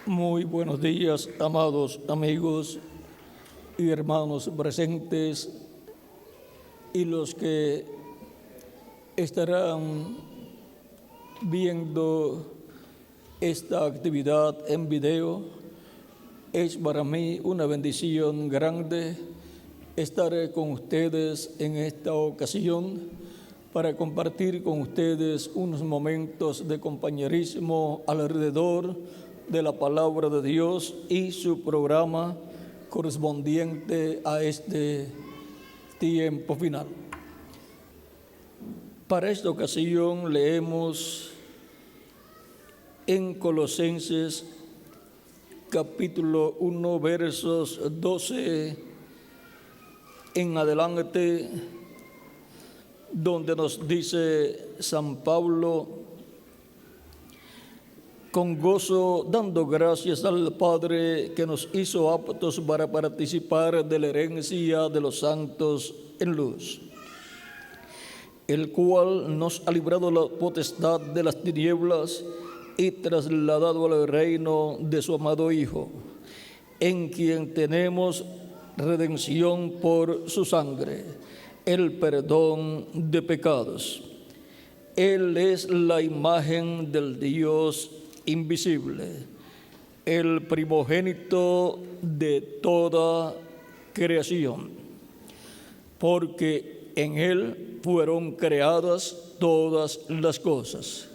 Muy buenos días, amados amigos y hermanos presentes y los que estarán viendo esta actividad en video. Es para mí una bendición grande estar con ustedes en esta ocasión para compartir con ustedes unos momentos de compañerismo alrededor de la palabra de Dios y su programa correspondiente a este tiempo final. Para esta ocasión leemos en Colosenses capítulo 1, versos 12 en adelante, donde nos dice San Pablo: con gozo, dando gracias al Padre que nos hizo aptos para participar de la herencia de los santos en luz, el cual nos ha librado la potestad de las tinieblas y trasladado al reino de su amado Hijo, en quien tenemos redención por su sangre, el perdón de pecados. Él es la imagen del Dios invisible, el primogénito de toda creación, porque en Él fueron creadas todas las cosas,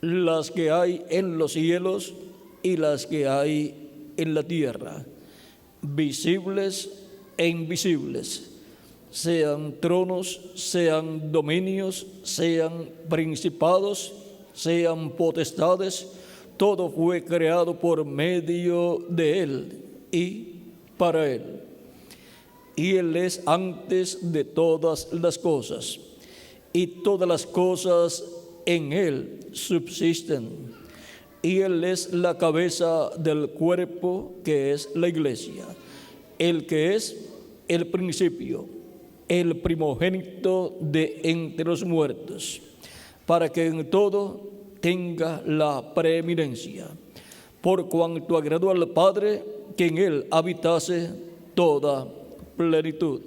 las que hay en los cielos y las que hay en la tierra, visibles e invisibles, sean tronos, sean dominios, sean principados, sean potestades. Todo fue creado por medio de Él y para Él. Y Él es antes de todas las cosas, y todas las cosas en Él subsisten. Y Él es la cabeza del cuerpo, que es la iglesia, el que es el principio, el primogénito de entre los muertos, para que en todo tenga la preeminencia, por cuanto agradó al Padre que en Él habitase toda plenitud,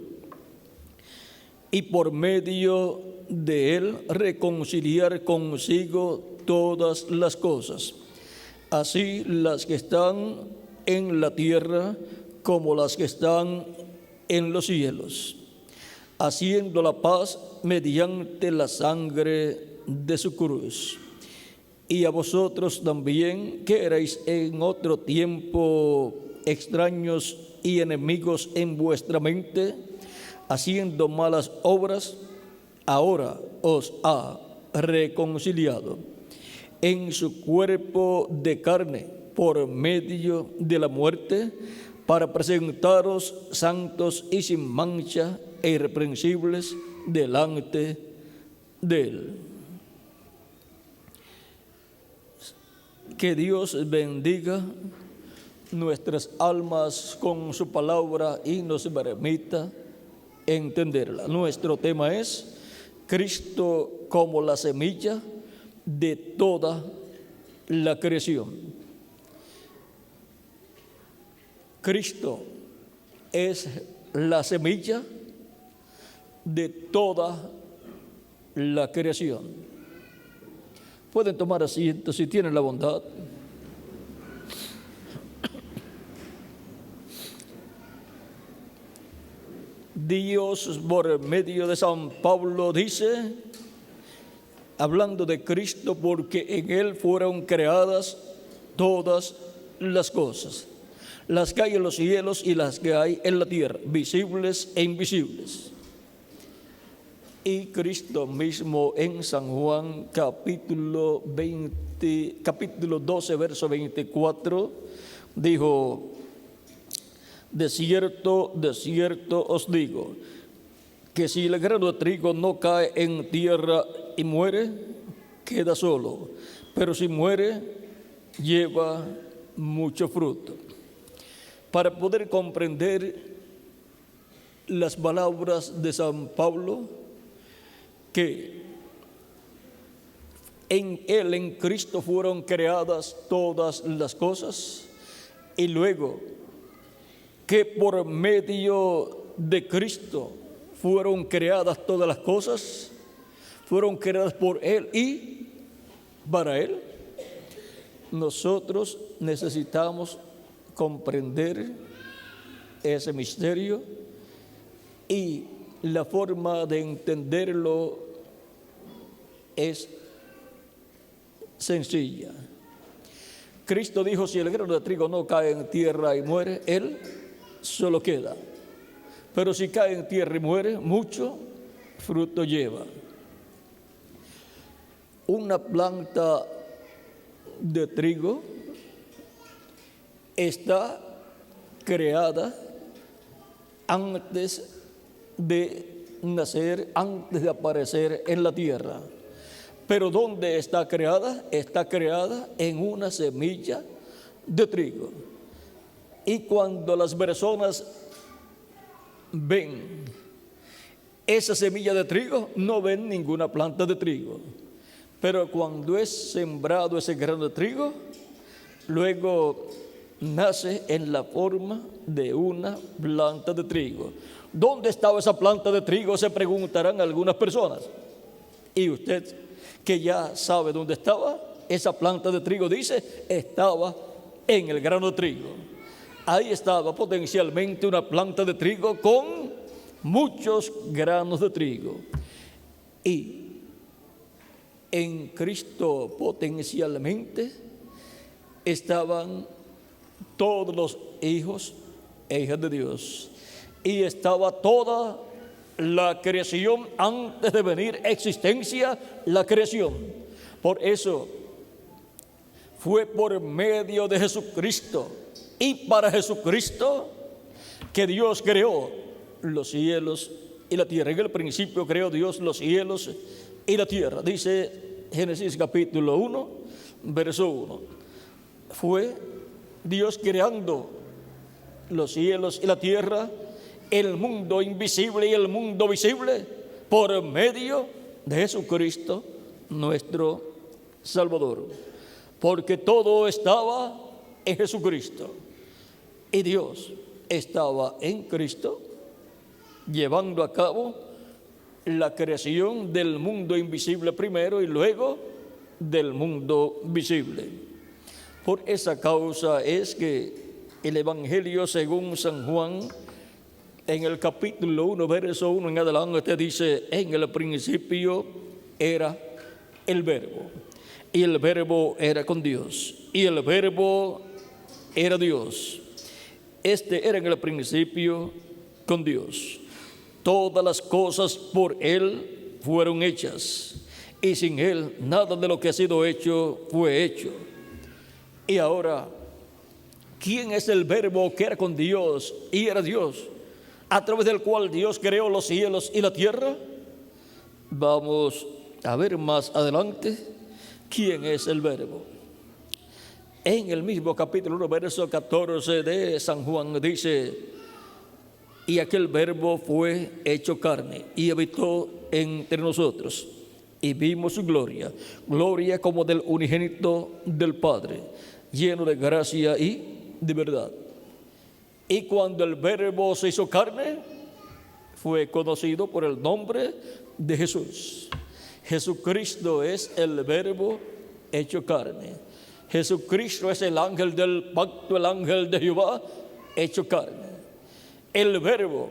y por medio de Él reconciliar consigo todas las cosas, así las que están en la tierra como las que están en los cielos, haciendo la paz mediante la sangre de su cruz. Y a vosotros también, que erais en otro tiempo extraños y enemigos en vuestra mente, haciendo malas obras, ahora os ha reconciliado en su cuerpo de carne por medio de la muerte, para presentaros santos y sin mancha e irreprensibles delante de Él. Que Dios bendiga nuestras almas con su palabra y nos permita entenderla. Nuestro tema es Cristo como la semilla de toda la creación. Cristo es la semilla de toda la creación. Pueden tomar asiento si tienen la bondad. Dios, por medio de San Pablo, dice, hablando de Cristo, porque en Él fueron creadas todas las cosas, las que hay en los cielos y las que hay en la tierra, visibles e invisibles. Y Cristo mismo en San Juan capítulo 12, verso 24, dijo: de cierto os digo, que si el grano de trigo no cae en tierra y muere, queda solo, pero si muere, lleva mucho fruto. Para poder comprender las palabras de San Pablo, que En Él, en Cristo, fueron creadas todas las cosas. Y luego que por medio de Cristo fueron creadas todas las cosas, fueron creadas por Él y para Él. Nosotros necesitamos comprender ese misterio, y la forma de entenderlo es sencilla. Cristo dijo: si el grano de trigo no cae en tierra y muere, él solo queda. Pero si cae en tierra y muere, mucho fruto lleva. Una planta de trigo está creada antes de nacer, antes de aparecer en la tierra. Pero ¿dónde está creada? Está creada en una semilla de trigo. Y cuando las personas ven esa semilla de trigo, no ven ninguna planta de trigo. Pero cuando es sembrado ese grano de trigo, luego nace en la forma de una planta de trigo. ¿Dónde estaba esa planta de trigo?, se preguntarán algunas personas. Y usted, que ya sabe dónde estaba, esa planta de trigo, dice, estaba en el grano de trigo. Ahí estaba potencialmente una planta de trigo con muchos granos de trigo. Y en Cristo potencialmente estaban todos los hijos e hijas de Dios. Y estaba toda la creación antes de venir a existencia la creación. Por eso fue por medio de Jesucristo y para Jesucristo que Dios creó los cielos y la tierra. En el principio creó Dios los cielos y la tierra. Dice Génesis capítulo 1, verso 1. Fue Dios creando los cielos y la tierra, el mundo invisible y el mundo visible, por medio de Jesucristo, nuestro Salvador. Porque todo estaba en Jesucristo. Y Dios estaba en Cristo, llevando a cabo la creación del mundo invisible primero y luego del mundo visible. Por esa causa es que el Evangelio según San Juan, en el capítulo 1, verso 1 en adelante, dice: en el principio era el Verbo, y el Verbo era con Dios, y el Verbo era Dios. Este era en el principio con Dios. Todas las cosas por Él fueron hechas, y sin Él nada de lo que ha sido hecho fue hecho. Y ahora, ¿quién es el Verbo que era con Dios y era Dios, a través del cual Dios creó los cielos y la tierra? Vamos a ver más adelante quién es el Verbo. En el mismo capítulo 1, verso 14 de San Juan dice: y aquel Verbo fue hecho carne y habitó entre nosotros, y vimos su gloria, gloria como del unigénito del Padre, lleno de gracia y de verdad. Y cuando el Verbo se hizo carne, fue conocido por el nombre de Jesús. Jesucristo es el Verbo hecho carne. Jesucristo es el ángel del pacto, el ángel de Jehová hecho carne. El Verbo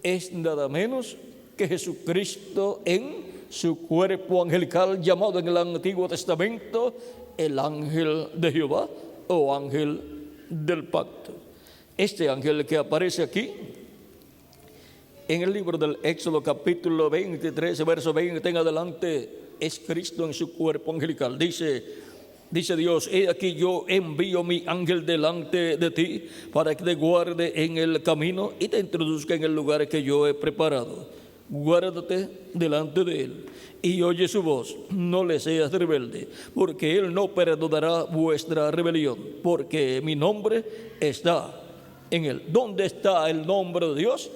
es nada menos que Jesucristo en su cuerpo angelical, llamado en el Antiguo Testamento el ángel de Jehová o ángel del pacto. Este ángel que aparece aquí en el libro del Éxodo capítulo 23, verso 20 en adelante, es Cristo en su cuerpo angelical. Dice Dios: he aquí yo envío mi ángel delante de ti para que te guarde en el camino y te introduzca en el lugar que yo he preparado. Guárdate delante de él y oye su voz, no le seas rebelde, porque él no perdonará vuestra rebelión, porque mi nombre está en él. ¿Dónde está el nombre de Dios?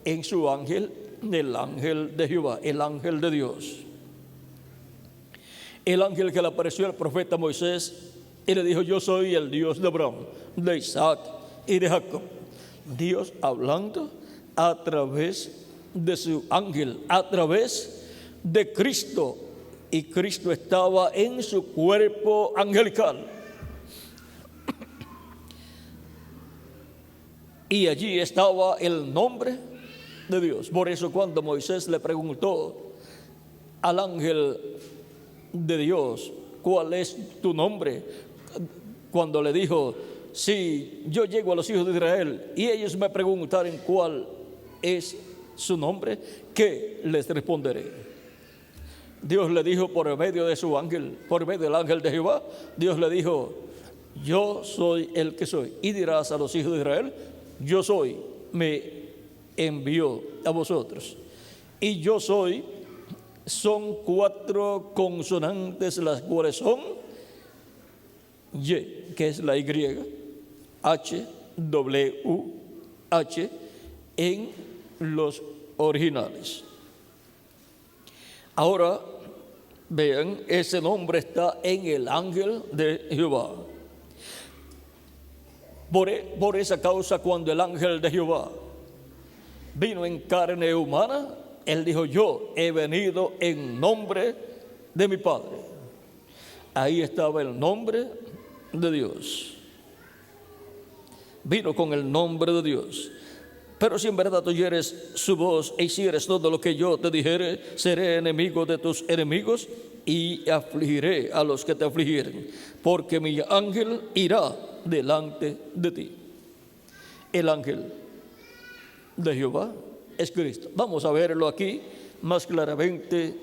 En su ángel, el ángel de Jehová, el ángel de Dios. El ángel que le apareció al profeta Moisés y le dijo: yo soy el Dios de Abraham, de Isaac y de Jacob. Dios hablando a través de su ángel, a través de Cristo, y Cristo estaba en su cuerpo angelical. Y allí estaba el nombre de Dios. Por eso cuando Moisés le preguntó al ángel de Dios: ¿cuál es tu nombre? Cuando le dijo: si yo llego a los hijos de Israel y ellos me preguntaren cuál es su nombre, ¿qué les responderé? Dios le dijo por medio de su ángel, por medio del ángel de Jehová, Dios le dijo: yo soy el que soy. Y dirás a los hijos de Israel: yo soy, me envió a vosotros. Y yo soy son 4 consonantes, las cuales son Y, que es la Y, H, W, H en los originales. Ahora vean, ese nombre está en el ángel de Jehová. Por esa causa, cuando el ángel de Jehová vino en carne humana, él dijo: yo he venido en nombre de mi Padre. Ahí estaba el nombre de Dios. Vino con el nombre de Dios. Pero si en verdad oyeres su voz e hicieres todo lo que yo te dijere, seré enemigo de tus enemigos y afligiré a los que te afligieren, porque mi ángel irá delante de ti. El ángel de Jehová es Cristo. Vamos a verlo aquí más claramente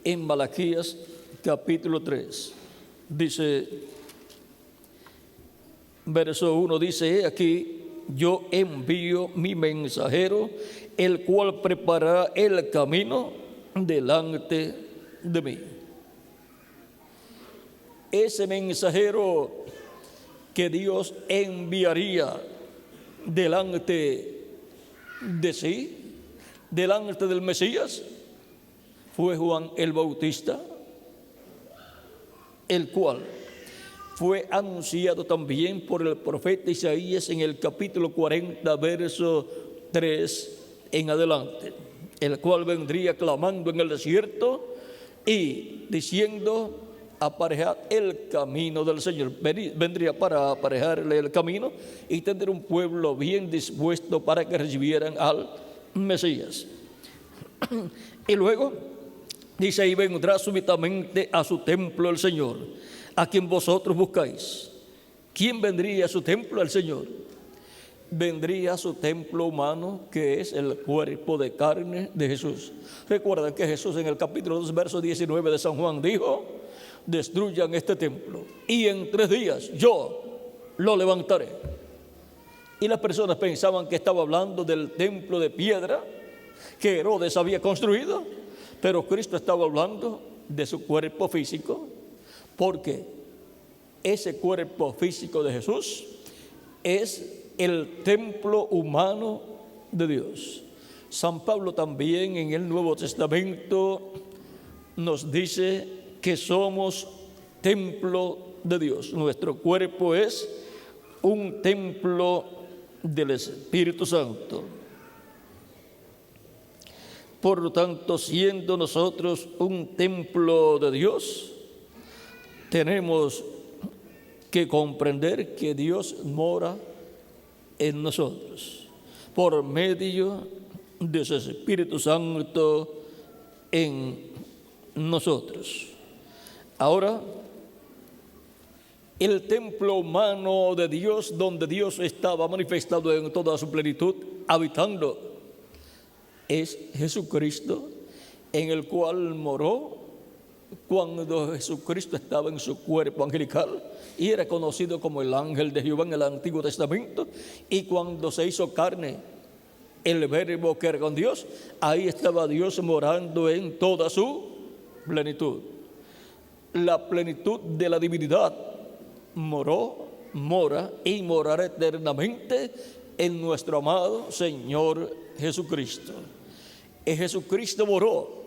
en Malaquías capítulo 3. Dice, verso 1, dice: he aquí, yo envío mi mensajero, el cual preparará el camino delante de mí. Ese mensajero que Dios enviaría delante de sí, delante del Mesías, fue Juan el Bautista, el cual fue anunciado también por el profeta Isaías en el capítulo 40, verso 3 en adelante, el cual vendría clamando en el desierto y diciendo: aparejad el camino del Señor. Vendría para aparejarle el camino y tener un pueblo bien dispuesto para que recibieran al Mesías. Y luego dice: y vendrá súbitamente a su templo el Señor, a quien vosotros buscáis. ¿Quién vendría a su templo? El Señor. Vendría a su templo humano, que es el cuerpo de carne de Jesús. Recuerdan que Jesús en el capítulo 2, verso 19 de San Juan dijo: destruyan este templo y en 3 días yo lo levantaré. Y las personas pensaban que estaba hablando del templo de piedra que Herodes había construido, pero Cristo estaba hablando de su cuerpo físico, porque ese cuerpo físico de Jesús es el templo humano de Dios. San Pablo también en el Nuevo Testamento nos dice que somos templo de Dios. Nuestro cuerpo es un templo del Espíritu Santo. Por lo tanto, siendo nosotros un templo de Dios, tenemos que comprender que Dios mora en nosotros por medio de su Espíritu Santo en nosotros. Ahora, el templo humano de Dios, donde Dios estaba manifestado en toda su plenitud, habitando, es Jesucristo, en el cual moró cuando Jesucristo estaba en su cuerpo angelical y era conocido como el ángel de Jehová en el Antiguo Testamento. Y cuando se hizo carne, el verbo que era con Dios, ahí estaba Dios morando en toda su plenitud. La plenitud de la divinidad mora y morará eternamente en nuestro amado Señor Jesucristo. Y Jesucristo moró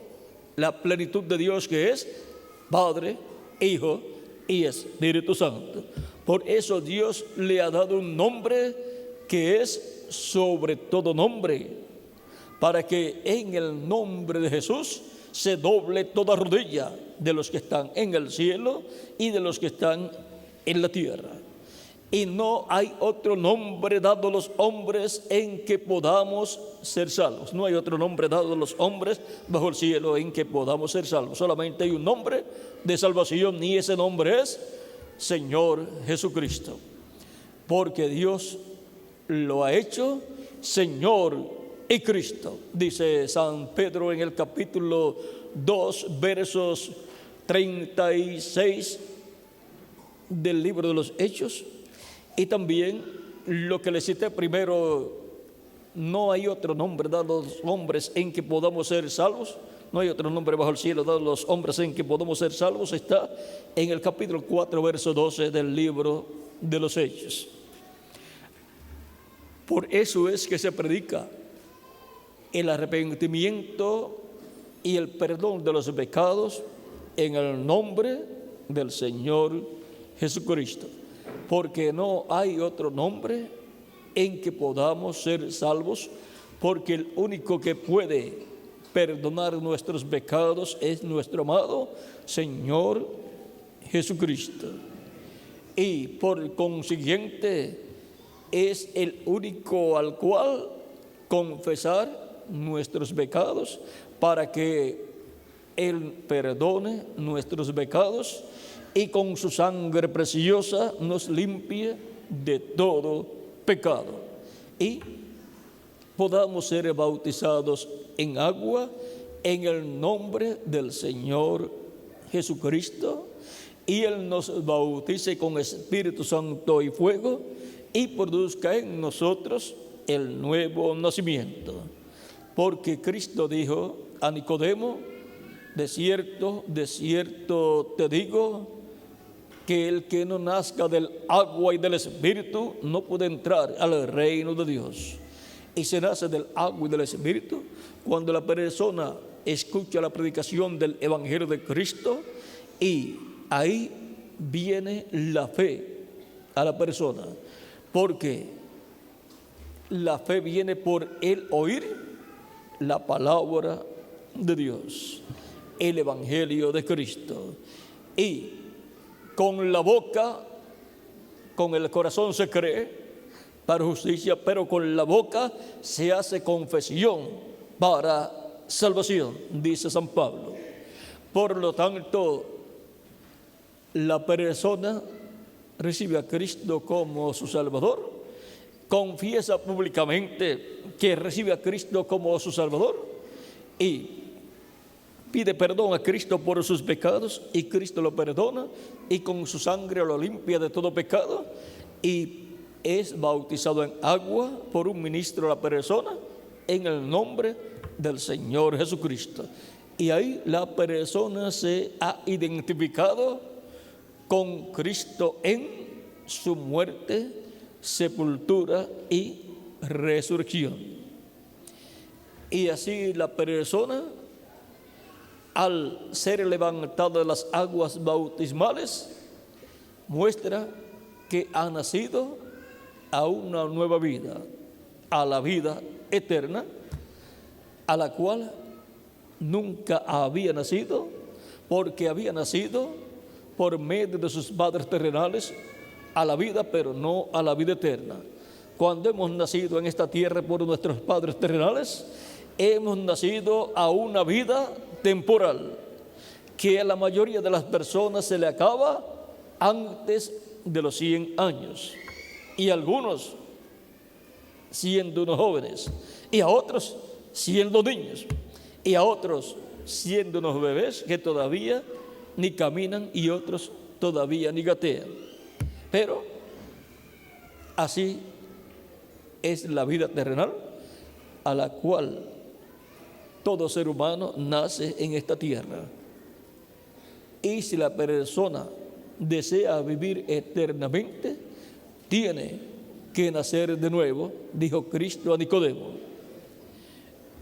la plenitud de Dios, que es Padre, Hijo y Espíritu Santo. Por eso Dios le ha dado un nombre que es sobre todo nombre, para que en el nombre de Jesús se doble toda rodilla de los que están en el cielo y de los que están en la tierra. Y no hay otro nombre dado a los hombres en que podamos ser salvos. No hay otro nombre dado a los hombres bajo el cielo en que podamos ser salvos. Solamente hay un nombre de salvación, y ese nombre es Señor Jesucristo. Porque Dios lo ha hecho Señor y Cristo. Dice San Pedro en el capítulo 2, versos 36 del libro de los Hechos. Y también lo que le cité primero, no hay otro nombre dado a los hombres en que podamos ser salvos. No hay otro nombre bajo el cielo dado a los hombres en que podamos ser salvos. Está en el capítulo 4, verso 12 del libro de los Hechos. Por eso es que se predica el arrepentimiento y el perdón de los pecados en el nombre del Señor Jesucristo. Porque no hay otro nombre en que podamos ser salvos, porque el único que puede perdonar nuestros pecados es nuestro amado Señor Jesucristo. Y por consiguiente es el único al cual confesar nuestros pecados, para que Él perdone nuestros pecados y con su sangre preciosa nos limpie de todo pecado, y podamos ser bautizados en agua en el nombre del Señor Jesucristo, y Él nos bautice con Espíritu Santo y fuego, y produzca en nosotros el nuevo nacimiento. Porque Cristo dijo a Nicodemo: de cierto, de cierto te digo, que el que no nazca del agua y del Espíritu no puede entrar al reino de Dios. Y se nace del agua y del Espíritu cuando la persona escucha la predicación del Evangelio de Cristo, y ahí viene la fe a la persona, porque la fe viene por el oír la palabra de Dios, el Evangelio de Cristo. Y con la boca, con el corazón se cree para justicia, pero con la boca se hace confesión para salvación, dice San Pablo. Por lo tanto, la persona recibe a Cristo como su Salvador, confiesa públicamente que recibe a Cristo como su Salvador y pide perdón a Cristo por sus pecados, y Cristo lo perdona y con su sangre lo limpia de todo pecado, y es bautizado en agua por un ministro de la persona en el nombre del Señor Jesucristo. Y ahí la persona se ha identificado con Cristo en su muerte, sepultura y resurrección. Y así la persona, al ser levantada de las aguas bautismales, muestra que ha nacido a una nueva vida, a la vida eterna, a la cual nunca había nacido, porque había nacido por medio de sus padres terrenales a la vida, pero no a la vida eterna. Cuando hemos nacido en esta tierra por nuestros padres terrenales, hemos nacido a una vida temporal, que a la mayoría de las personas se le acaba antes de los 100 años, y algunos siendo unos jóvenes, y a otros siendo niños, y a otros siendo unos bebés que todavía ni caminan, y otros todavía ni gatean. Pero así es la vida terrenal a la cual todo ser humano nace en esta tierra. Y si la persona desea vivir eternamente, tiene que nacer de nuevo, dijo Cristo a Nicodemo.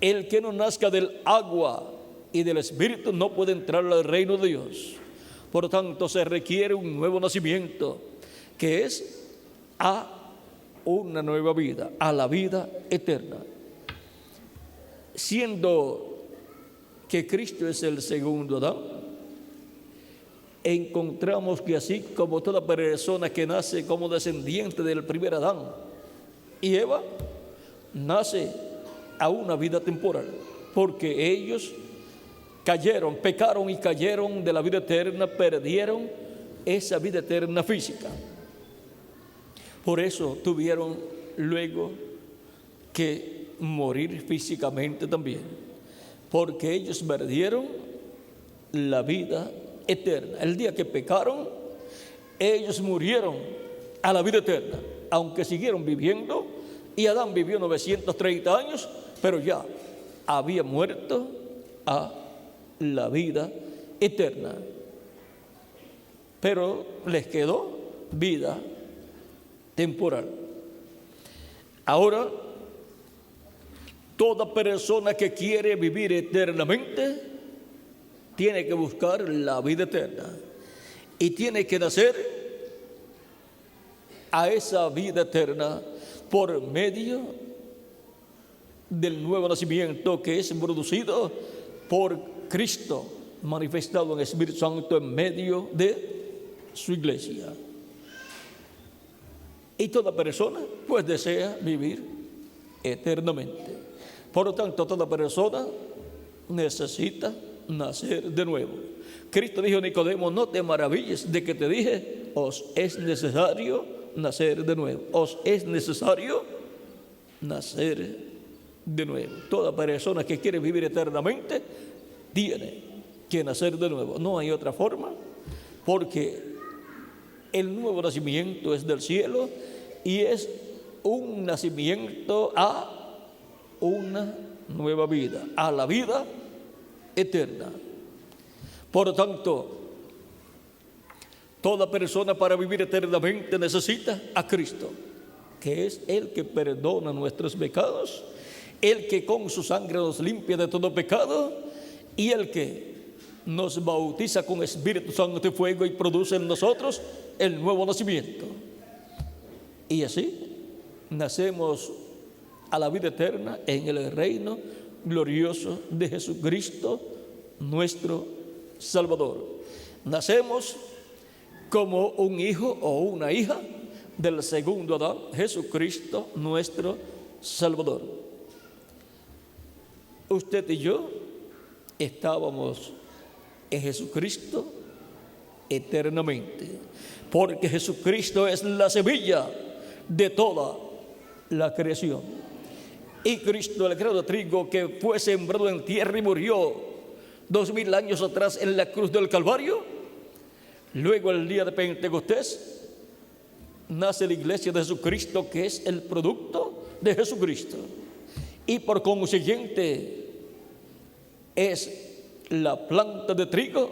El que no nazca del agua y del Espíritu no puede entrar al reino de Dios. Por lo tanto, se requiere un nuevo nacimiento, que es a una nueva vida, a la vida eterna. Siendo que Cristo es el segundo Adán, encontramos que así como toda persona que nace como descendiente del primer Adán y Eva, nace a una vida temporal, porque ellos cayeron, pecaron y cayeron de la vida eterna, perdieron esa vida eterna física. Por eso tuvieron luego que morir físicamente también, porque ellos perdieron la vida eterna. El día que pecaron, ellos murieron a la vida eterna, aunque siguieron viviendo, y Adán vivió 930 años, pero ya había muerto a la vida eterna. Pero les quedó vida temporal. Ahora, toda persona que quiere vivir eternamente tiene que buscar la vida eterna y tiene que nacer a esa vida eterna por medio del nuevo nacimiento que es producido por Cristo, manifestado en el Espíritu Santo en medio de su iglesia. Y toda persona pues desea vivir eternamente. Por lo tanto, toda persona necesita nacer de nuevo. Cristo dijo a Nicodemo: no te maravilles de que te dije, os es necesario nacer de nuevo. Os es necesario nacer de nuevo. Toda persona que quiere vivir eternamente tiene que nacer de nuevo. No hay otra forma, porque el nuevo nacimiento es del cielo y es un nacimiento a una nueva vida, a la vida eterna. Por lo tanto, toda persona para vivir eternamente necesita a Cristo, que es el que perdona nuestros pecados, el que con su sangre nos limpia de todo pecado y el que nos bautiza con Espíritu Santo y fuego y produce en nosotros el nuevo nacimiento. Y así nacemos a la vida eterna en el reino glorioso de Jesucristo, nuestro Salvador. Nacemos como un hijo o una hija del segundo Adán, Jesucristo, nuestro Salvador. Usted y yo estábamos en Jesucristo eternamente, porque Jesucristo es la semilla de toda la creación. Y Cristo, el grano de trigo que fue sembrado en tierra y murió 2000 años atrás en la cruz del Calvario, luego el día de Pentecostés nace la iglesia de Jesucristo, que es el producto de Jesucristo, y por consiguiente es la planta de trigo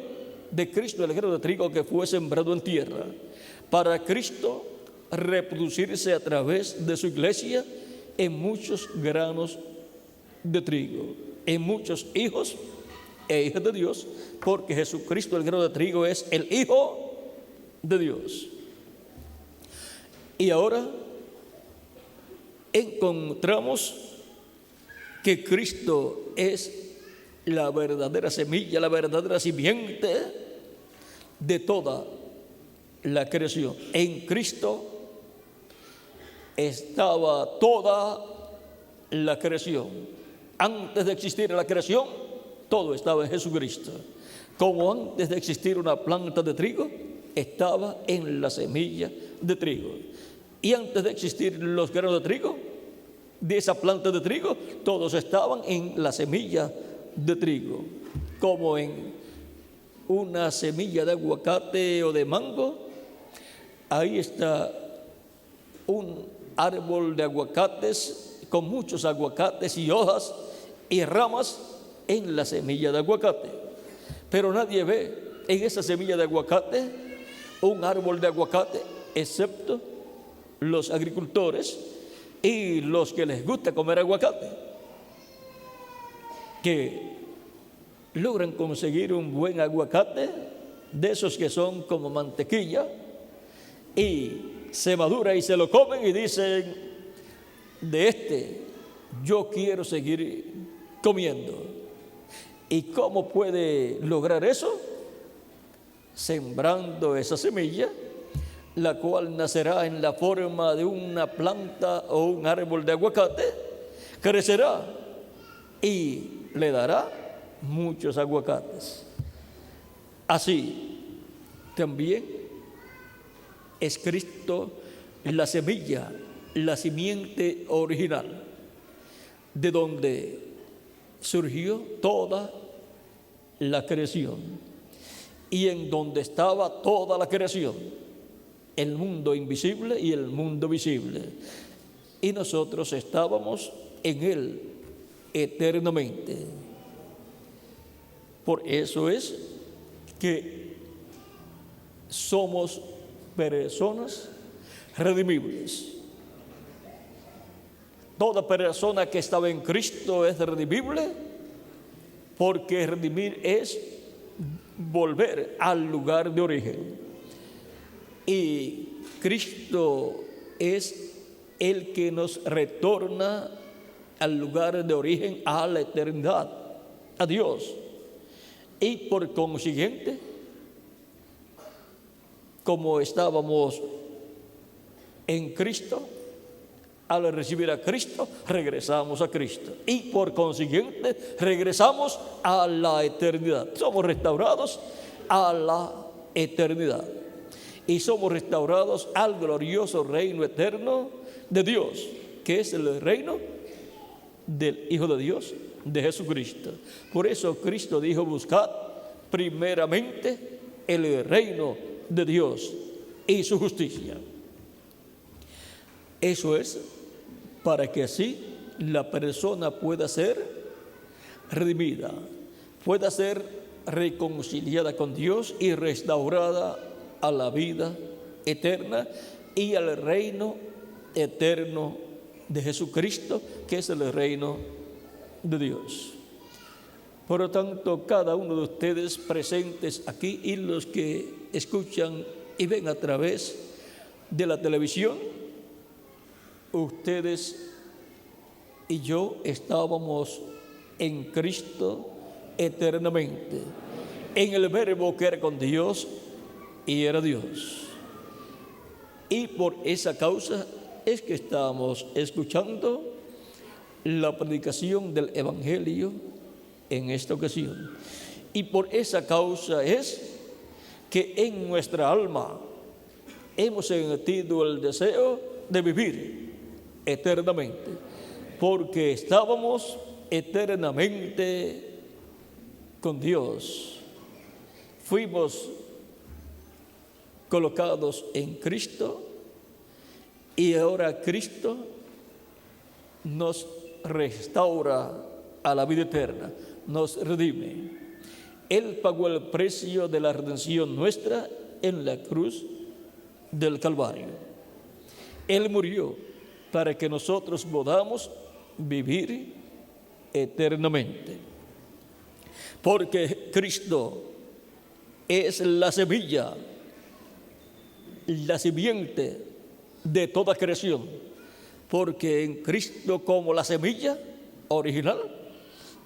de Cristo, el grano de trigo que fue sembrado en tierra, para Cristo reproducirse a través de su iglesia en muchos granos de trigo, en muchos hijos e hijas de Dios, porque Jesucristo, el grano de trigo, es el Hijo de Dios. Y ahora encontramos que Cristo es la verdadera semilla, la verdadera simiente de toda la creación. En Cristo estaba toda la creación. Antes de existir la creación, todo estaba en Jesucristo. Como antes de existir una planta de trigo, estaba en la semilla de trigo. Y antes de existir los granos de trigo, de esa planta de trigo, todos estaban en la semilla de trigo. Como en una semilla de aguacate o de mango, ahí está un árbol de aguacates con muchos aguacates y hojas y ramas en la semilla de aguacate. Pero nadie ve en esa semilla de aguacate un árbol de aguacate, excepto los agricultores y los que les gusta comer aguacate, que logran conseguir un buen aguacate, de esos que son como mantequilla, y se madura y se lo comen y dicen, de este yo quiero seguir comiendo. ¿Y cómo puede lograr eso? Sembrando esa semilla, la cual nacerá en la forma de una planta o un árbol de aguacate, crecerá y le dará muchos aguacates. Así también es Cristo la semilla, la simiente original, de donde surgió toda la creación y en donde estaba toda la creación, el mundo invisible y el mundo visible. Y nosotros estábamos en Él eternamente. Por eso es que somos personas redimibles. Toda persona que estaba en Cristo es redimible, porque redimir es volver al lugar de origen. Y Cristo es el que nos retorna al lugar de origen, a la eternidad, a Dios. Y por consiguiente, como estábamos en Cristo, al recibir a Cristo, regresamos a Cristo. Y por consiguiente, regresamos a la eternidad. Somos restaurados a la eternidad. Y somos restaurados al glorioso reino eterno de Dios, que es el reino del Hijo de Dios, de Jesucristo. Por eso Cristo dijo, buscad primeramente el reino de Dios y su justicia. Eso es para que así la persona pueda ser redimida, pueda ser reconciliada con Dios y restaurada a la vida eterna y al reino eterno de Jesucristo, que es el reino de Dios. Por lo tanto, cada uno de ustedes presentes aquí y los que escuchan y ven a través de la televisión, ustedes y yo estábamos en Cristo eternamente, en el Verbo que era con Dios y era Dios. Y por esa causa es que estamos escuchando la predicación del Evangelio en esta ocasión. Y por esa causa es que en nuestra alma hemos sentido el deseo de vivir eternamente, porque estábamos eternamente con Dios. Fuimos colocados en Cristo y ahora Cristo nos restaura a la vida eterna, nos redime. Él pagó el precio de la redención nuestra en la cruz del Calvario. Él murió para que nosotros podamos vivir eternamente. Porque Cristo es la semilla, la simiente de toda creación. Porque en Cristo, como la semilla original,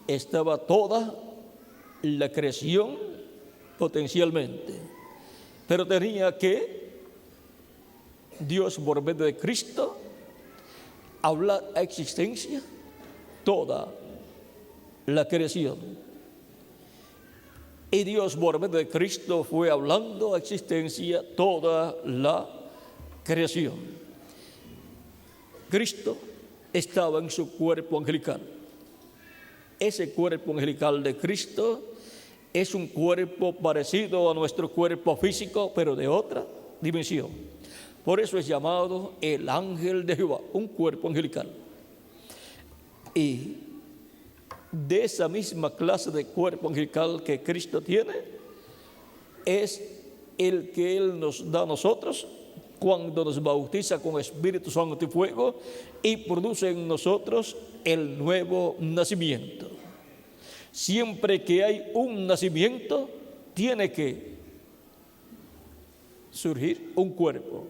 estaba toda la creación potencialmente. Pero tenía que Dios, por medio de Cristo, hablar a existencia toda la creación. Y Dios, por medio de Cristo, fue hablando a existencia toda la creación. Cristo estaba en su cuerpo angelical. Ese cuerpo angelical de Cristo es un cuerpo parecido a nuestro cuerpo físico, pero de otra dimensión. Por eso es llamado el ángel de Jehová, un cuerpo angelical. Y de esa misma clase de cuerpo angelical que Cristo tiene, es el que Él nos da a nosotros cuando nos bautiza con Espíritu Santo y fuego y produce en nosotros el nuevo nacimiento. Siempre que hay un nacimiento, tiene que surgir un cuerpo.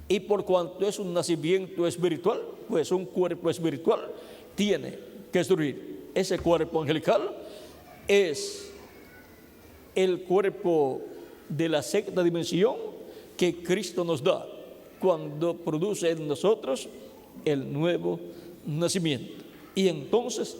Y por cuanto es un nacimiento espiritual, pues un cuerpo espiritual tiene que surgir. Ese cuerpo angelical es el cuerpo de la sexta dimensión que Cristo nos da cuando produce en nosotros el nuevo nacimiento. Y entonces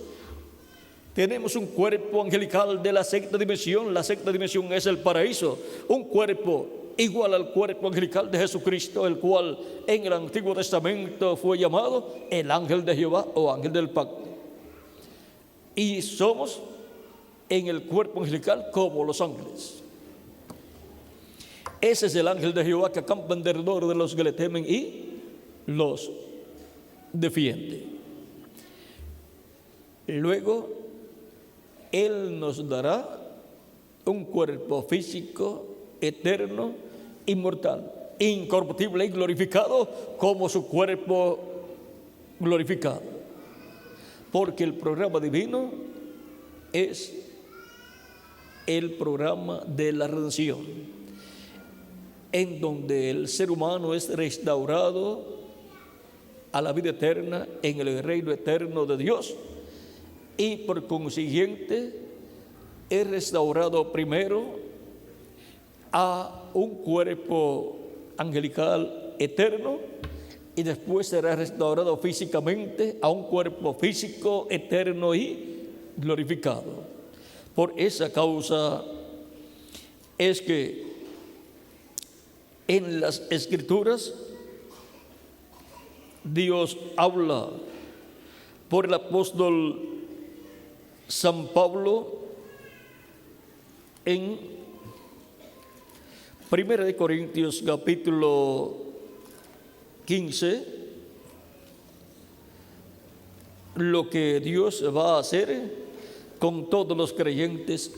tenemos un cuerpo angelical de la sexta dimensión. La sexta dimensión es el paraíso, un cuerpo igual al cuerpo angelical de Jesucristo, el cual en el Antiguo Testamento fue llamado el ángel de Jehová o ángel del pacto. Y somos en el cuerpo angelical como los ángeles. Ese es el ángel de Jehová que acampa en derredor de los que le temen y los defiende. Luego, Él nos dará un cuerpo físico, eterno, inmortal, incorruptible y glorificado como su cuerpo glorificado. Porque el programa divino es el programa de la redención, en donde el ser humano es restaurado a la vida eterna en el reino eterno de Dios, y por consiguiente es restaurado primero a un cuerpo angelical eterno, y después será restaurado físicamente a un cuerpo físico eterno y glorificado. Por esa causa es que en las Escrituras Dios habla por el apóstol San Pablo en 1 Corintios capítulo 15, lo que Dios va a hacer con todos los creyentes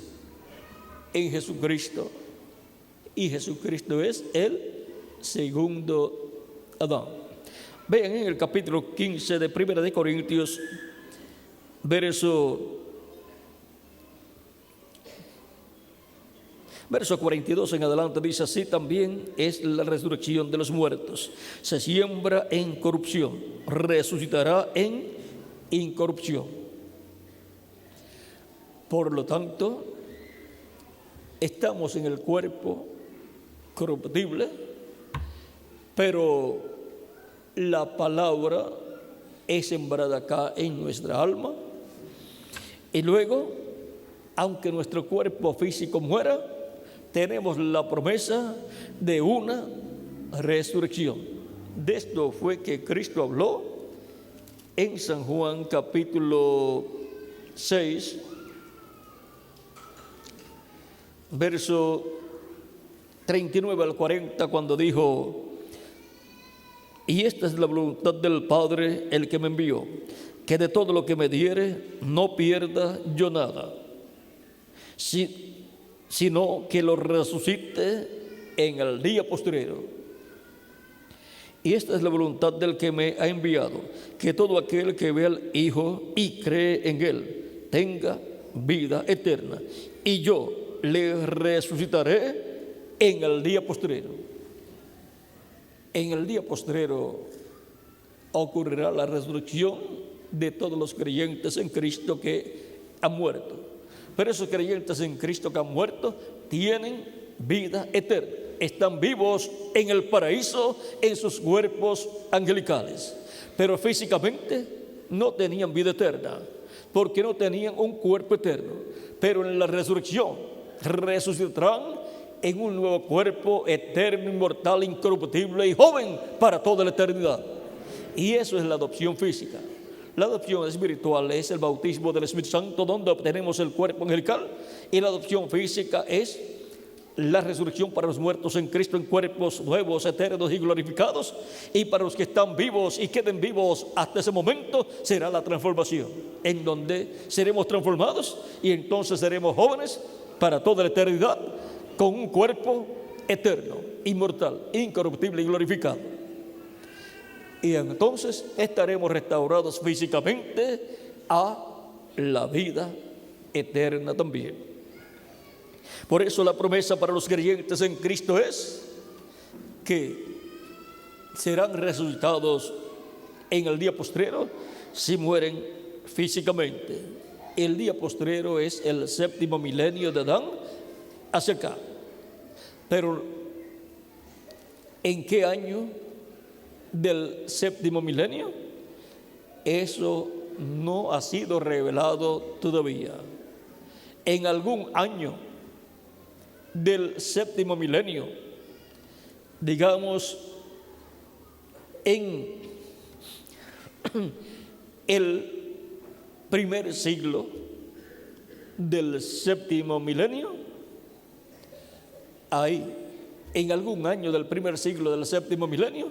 en Jesucristo. Y Jesucristo es el segundo Adán. Vean en el capítulo 15 de 1 Corintios, verso 42 en adelante, dice: así también es la resurrección de los muertos. Se siembra en corrupción, resucitará en incorrupción. Por lo tanto, estamos en el cuerpo corruptible, pero la palabra es sembrada acá en nuestra alma, y luego, aunque nuestro cuerpo físico muera, tenemos la promesa de una resurrección. De esto fue que Cristo habló en San Juan capítulo 6, verso 39 al 40, cuando dijo: y esta es la voluntad del Padre, el que me envió, que de todo lo que me diere no pierda yo nada, sino que lo resucite en el día postrero. Y esta es la voluntad del que me ha enviado, que todo aquel que ve al Hijo y cree en Él tenga vida eterna, y yo le resucitaré en el día postrero. En el día postrero ocurrirá la resurrección de todos los creyentes en Cristo que han muerto. Pero esos creyentes en Cristo que han muerto tienen vida eterna. Están vivos en el paraíso, en sus cuerpos angelicales. Pero físicamente no tenían vida eterna, porque no tenían un cuerpo eterno. Pero en la resurrección resucitarán en un nuevo cuerpo eterno, inmortal, incorruptible y joven para toda la eternidad. Y eso es la adopción física. La adopción espiritual es el bautismo del Espíritu Santo, donde obtenemos el cuerpo angelical, y la adopción física es la resurrección para los muertos en Cristo en cuerpos nuevos, eternos y glorificados. Y para los que están vivos y queden vivos hasta ese momento será la transformación, en donde seremos transformados y entonces seremos jóvenes para toda la eternidad, con un cuerpo eterno, inmortal, incorruptible y glorificado. Y entonces estaremos restaurados físicamente a la vida eterna también. Por eso la promesa para los creyentes en Cristo es que serán resucitados en el día postrero si mueren físicamente. El día postrero es el séptimo milenio de Adán hacia acá. Pero ¿en qué año del séptimo milenio? Eso no ha sido revelado todavía. En algún año del séptimo milenio, digamos en el primer siglo del séptimo milenio, ahí, en algún año del primer siglo del séptimo milenio,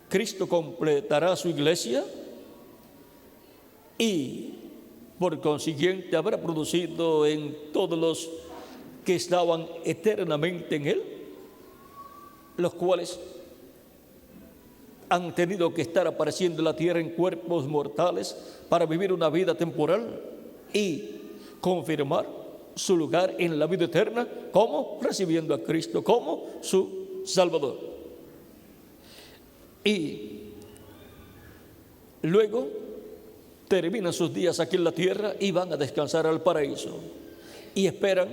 Cristo completará su iglesia y por consiguiente habrá producido en todos los que estaban eternamente en Él, los cuales han tenido que estar apareciendo en la tierra en cuerpos mortales para vivir una vida temporal y confirmar su lugar en la vida eterna, como recibiendo a Cristo como su Salvador. Y luego terminan sus días aquí en la tierra y van a descansar al paraíso. Y esperan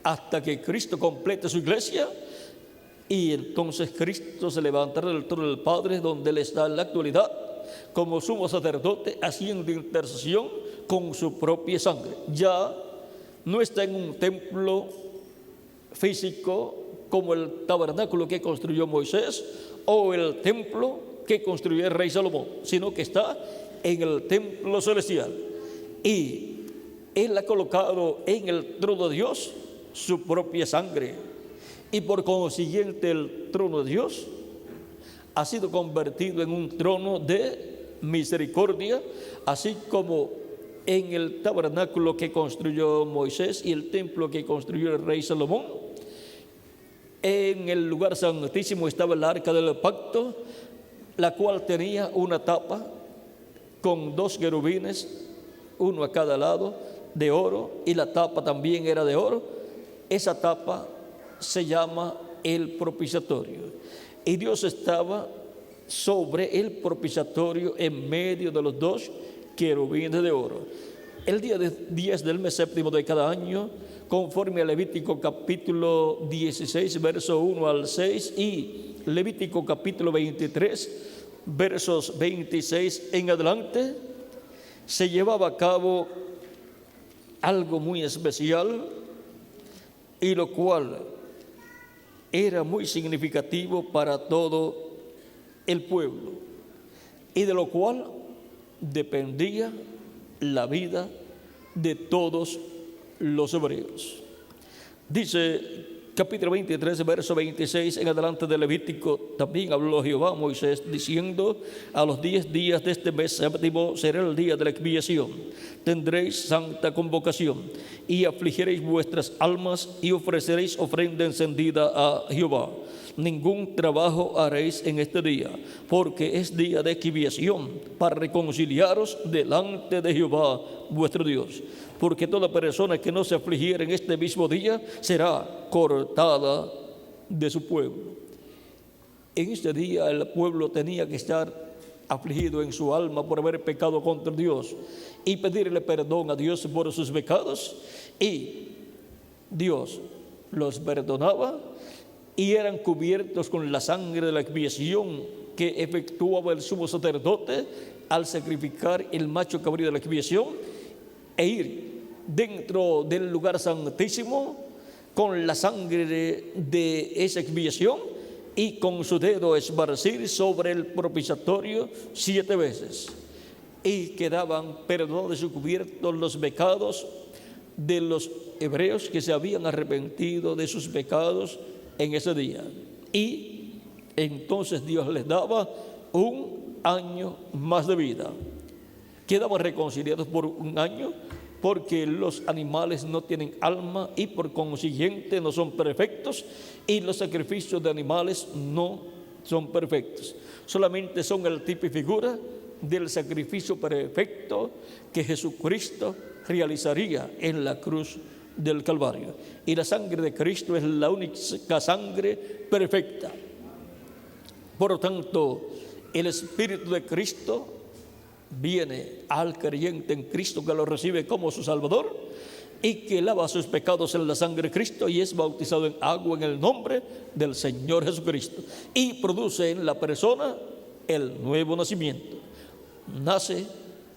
hasta que Cristo complete su iglesia, y entonces Cristo se levantará del trono del Padre, donde Él está en la actualidad, como sumo sacerdote, haciendo intercesión con su propia sangre. Ya no está en un templo físico como el tabernáculo que construyó Moisés o el templo que construyó el rey Salomón, sino que está en el templo celestial. Y Él ha colocado en el trono de Dios su propia sangre. Y por consiguiente el trono de Dios ha sido convertido en un trono de misericordia, así como en el tabernáculo que construyó Moisés y el templo que construyó el rey Salomón. En el lugar santísimo estaba el arca del pacto, la cual tenía una tapa con 2 querubines, uno a cada lado, de oro, y la tapa también era de oro. Esa tapa se llama el propiciatorio, y Dios estaba sobre el propiciatorio en medio de los 2 querubines de oro. El día 10 del mes séptimo de cada año, conforme a Levítico capítulo 16, verso 1 al 6, y Levítico capítulo 23, versos 26 en adelante, se llevaba a cabo algo muy especial, y lo cual era muy significativo para todo el pueblo, y de lo cual dependía la vida de todos los hebreos. Dice capítulo 23, verso 26 en adelante de Levítico: también habló Jehová a Moisés diciendo: a los 10 días de este mes séptimo será el día de la expiación. Tendréis santa convocación y afligiréis vuestras almas y ofreceréis ofrenda encendida a Jehová. Ningún trabajo haréis en este día, porque es día de expiación, para reconciliaros delante de Jehová vuestro Dios. Porque toda persona que no se afligiera en este mismo día será cortada de su pueblo. En este día el pueblo tenía que estar afligido en su alma por haber pecado contra Dios y pedirle perdón a Dios por sus pecados, y Dios los perdonaba y eran cubiertos con la sangre de la expiación que efectuaba el sumo sacerdote al sacrificar el macho cabrío de la expiación e ir dentro del lugar santísimo con la sangre de esa expiación y con su dedo esparcir sobre el propiciatorio 7 veces, y quedaban perdonados y cubiertos los pecados de los hebreos que se habían arrepentido de sus pecados en ese día. Y entonces Dios les daba un año más de vida. Quedaban reconciliados por un año, porque los animales no tienen alma y por consiguiente no son perfectos, y los sacrificios de animales no son perfectos, solamente son el tipo y figura del sacrificio perfecto que Jesucristo realizaría en la cruz del Calvario. Y la sangre de Cristo es la única sangre perfecta. Por lo tanto, el Espíritu de Cristo viene al creyente en Cristo, que lo recibe como su Salvador y que lava sus pecados en la sangre de Cristo y es bautizado en agua en el nombre del Señor Jesucristo, y produce en la persona el nuevo nacimiento. Nace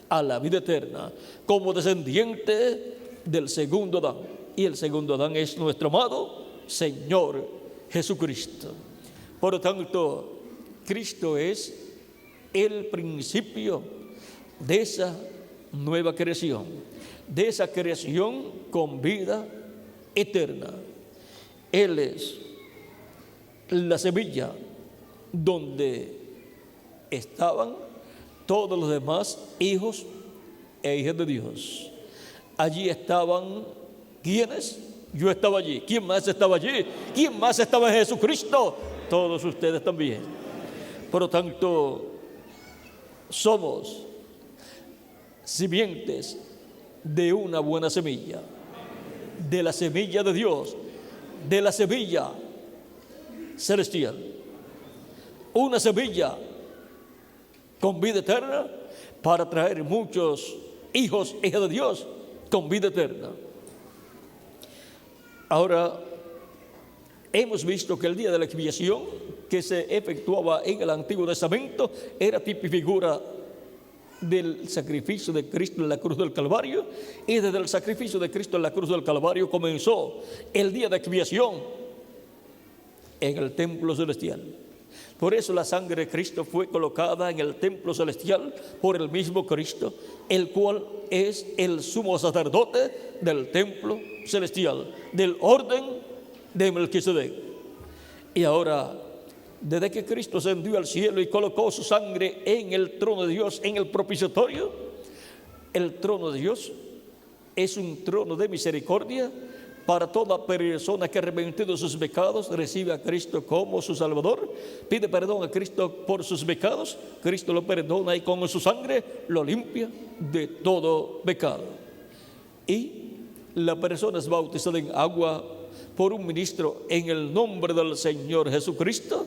a la vida eterna como descendiente del segundo Adán, y el segundo Adán es nuestro amado Señor Jesucristo. Por lo tanto, Cristo es el principio de esa nueva creación, de esa creación con vida eterna. Él es la semilla donde estaban todos los demás hijos e hijas de Dios. Allí estaban, ¿quiénes? Yo estaba allí. ¿Quién más estaba allí? ¿Quién más estaba en Jesucristo? Todos ustedes también. Por lo tanto, somos simientes de una buena semilla, de la semilla de Dios, de la semilla celestial. Una semilla con vida eterna para traer muchos hijos e hijas de Dios con vida eterna. Ahora, hemos visto que el día de la expiación que se efectuaba en el Antiguo Testamento era tipo y figura del sacrificio de Cristo en la cruz del Calvario, y desde el sacrificio de Cristo en la cruz del Calvario comenzó el día de expiación en el templo celestial. Por eso la sangre de Cristo fue colocada en el templo celestial por el mismo Cristo, el cual es el sumo sacerdote del templo celestial, del orden de Melquisedec. Y ahora, desde que Cristo ascendió al cielo y colocó su sangre en el trono de Dios, en el propiciatorio, el trono de Dios es un trono de misericordia para toda persona que, arrepentido de sus pecados, recibe a Cristo como su Salvador, pide perdón a Cristo por sus pecados, Cristo lo perdona y con su sangre lo limpia de todo pecado. Y la persona es bautizada en agua por un ministro en el nombre del Señor Jesucristo,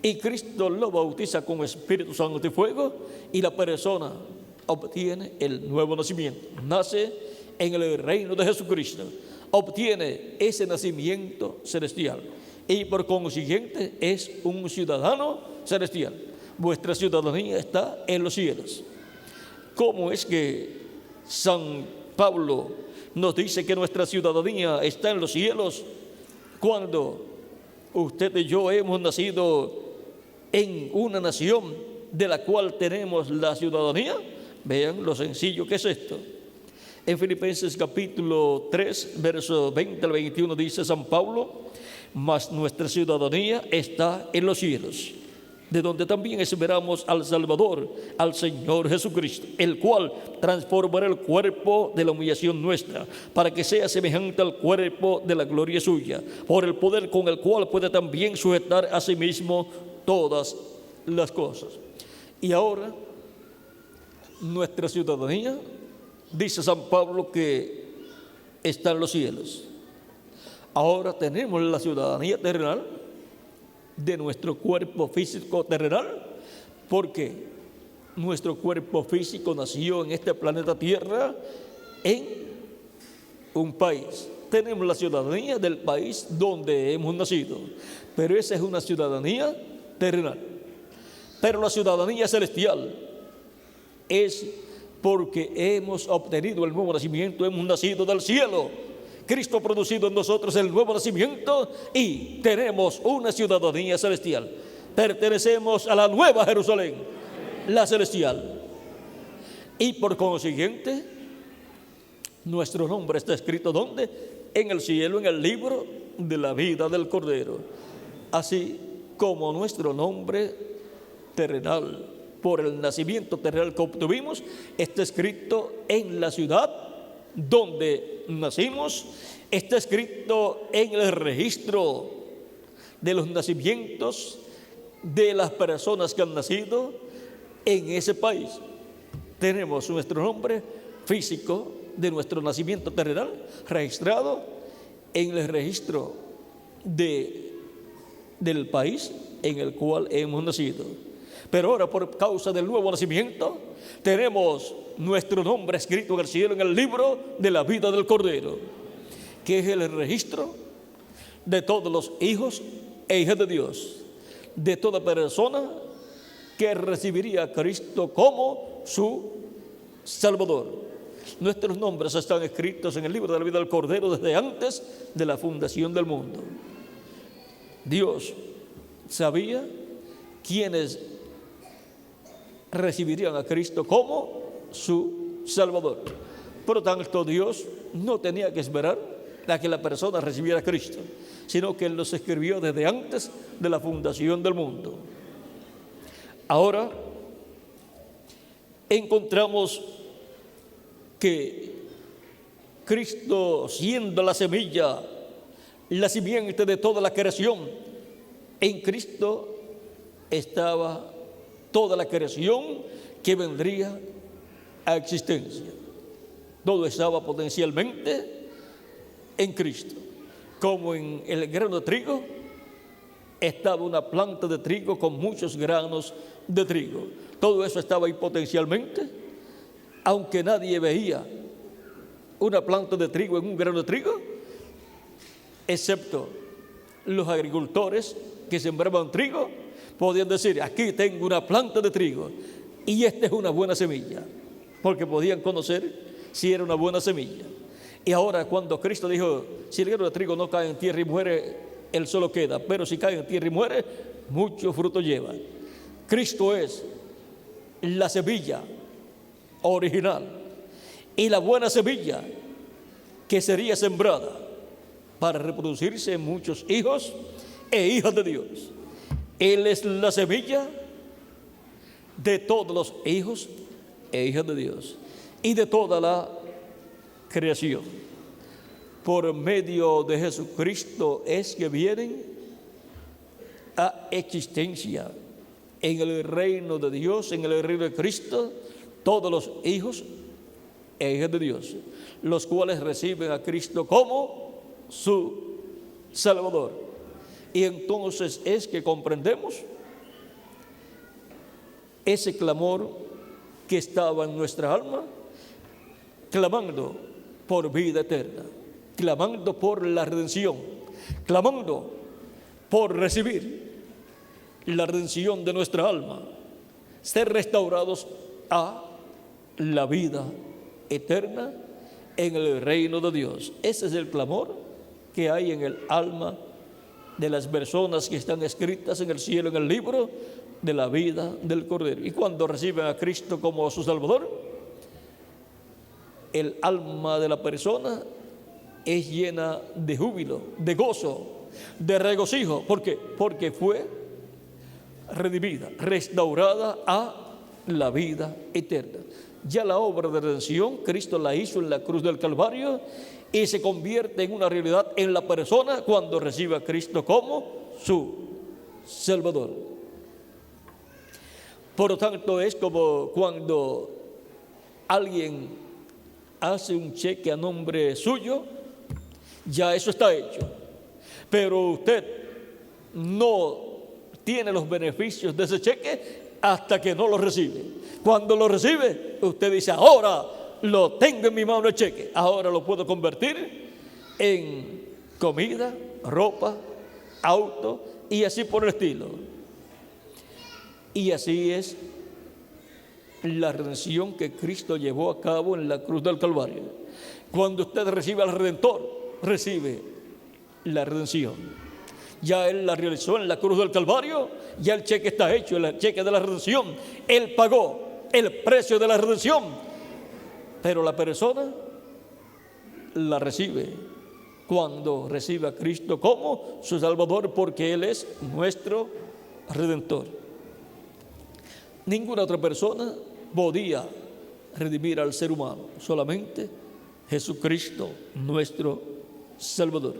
y Cristo lo bautiza con Espíritu Santo y fuego, y la persona obtiene el nuevo nacimiento, nace en el reino de Jesucristo, obtiene ese nacimiento celestial y por consiguiente es un ciudadano celestial. Vuestra ciudadanía está en los cielos. ¿Cómo es que San Pablo nos dice que nuestra ciudadanía está en los cielos cuando usted y yo hemos nacido en una nación de la cual tenemos la ciudadanía? Vean lo sencillo que es esto. En Filipenses capítulo 3, verso 20 al 21 dice San Pablo: mas nuestra ciudadanía está en los cielos, de donde también esperamos al Salvador, al Señor Jesucristo, el cual transformará el cuerpo de la humillación nuestra, para que sea semejante al cuerpo de la gloria suya, por el poder con el cual puede también sujetar a sí mismo todas las cosas. Y ahora, nuestra ciudadanía, dice San Pablo, que está en los cielos. Ahora tenemos la ciudadanía terrenal de nuestro cuerpo físico terrenal, porque nuestro cuerpo físico nació en este planeta Tierra en un país. Tenemos la ciudadanía del país donde hemos nacido, pero esa es una ciudadanía terrenal. Pero la ciudadanía celestial es porque hemos obtenido el nuevo nacimiento, hemos nacido del cielo. Cristo ha producido en nosotros el nuevo nacimiento y tenemos una ciudadanía celestial. Pertenecemos a la nueva Jerusalén, la celestial. Y por consiguiente, nuestro nombre está escrito ¿dónde? En el cielo, en el libro de la vida del Cordero. Así como nuestro nombre terrenal, por el nacimiento terrenal que obtuvimos, está escrito en la ciudad donde nacimos, está escrito en el registro de los nacimientos de las personas que han nacido en ese país. Tenemos nuestro nombre físico de nuestro nacimiento terrenal registrado en el registro del país en el cual hemos nacido. Pero ahora, por causa del nuevo nacimiento, tenemos nuestro nombre escrito en el cielo, en el libro de la vida del Cordero, que es el registro de todos los hijos e hijas de Dios, de toda persona que recibiría a Cristo como su Salvador. Nuestros nombres están escritos en el libro de la vida del Cordero desde antes de la fundación del mundo. Dios sabía quiénes recibirían a Cristo como su Salvador. Por lo tanto, Dios no tenía que esperar a que la persona recibiera a Cristo, sino que Él los escribió desde antes de la fundación del mundo. Ahora encontramos que Cristo, siendo la semilla, la simiente de toda la creación, en Cristo estaba toda la creación que vendría a existencia. Todo estaba potencialmente en Cristo. Como en el grano de trigo estaba una planta de trigo con muchos granos de trigo. Todo eso estaba ahí potencialmente, aunque nadie veía una planta de trigo en un grano de trigo, excepto los agricultores que sembraban trigo, podían decir: aquí tengo una planta de trigo y esta es una buena semilla, porque podían conocer si era una buena semilla. Y ahora, cuando Cristo dijo: si el grano de trigo no cae en tierra y muere, él solo queda, pero si cae en tierra y muere, mucho fruto lleva. Cristo es la semilla original y la buena semilla que sería sembrada para reproducirse en muchos hijos e hijas de Dios. Él es la semilla de todos los hijos e hijas de Dios y de toda la creación. Por medio de Jesucristo es que vienen a existencia en el reino de Dios, en el reino de Cristo, todos los hijos e hijas de Dios, los cuales reciben a Cristo como su Salvador. Y entonces es que comprendemos ese clamor que estaba en nuestra alma, clamando por vida eterna, clamando por la redención, clamando por recibir la redención de nuestra alma, ser restaurados a la vida eterna en el reino de Dios. Ese es el clamor que hay en el alma de las personas que están escritas en el cielo, en el libro de la vida del Cordero. Y cuando reciben a Cristo como su Salvador, el alma de la persona es llena de júbilo, de gozo, de regocijo. ¿Por qué? Porque fue redimida, restaurada a la vida eterna. Ya la obra de redención Cristo la hizo en la cruz del Calvario y se convierte en una realidad en la persona cuando recibe a Cristo como su Salvador. Por lo tanto, es como cuando alguien hace un cheque a nombre suyo, ya eso está hecho, pero usted no tiene los beneficios de ese cheque hasta que no lo recibe. Cuando lo recibe, usted dice: ahora lo tengo en mi mano el cheque, ahora lo puedo convertir en comida, ropa, auto y así por el estilo. Y así es la redención que Cristo llevó a cabo en la cruz del Calvario. Cuando usted recibe al Redentor, recibe la redención. Ya Él la realizó en la cruz del Calvario, ya el cheque está hecho, el cheque de la redención. Él pagó el precio de la redención, pero la persona la recibe cuando recibe a Cristo como su Salvador, porque Él es nuestro Redentor. Ninguna otra persona podía redimir al ser humano, solamente Jesucristo, nuestro Salvador.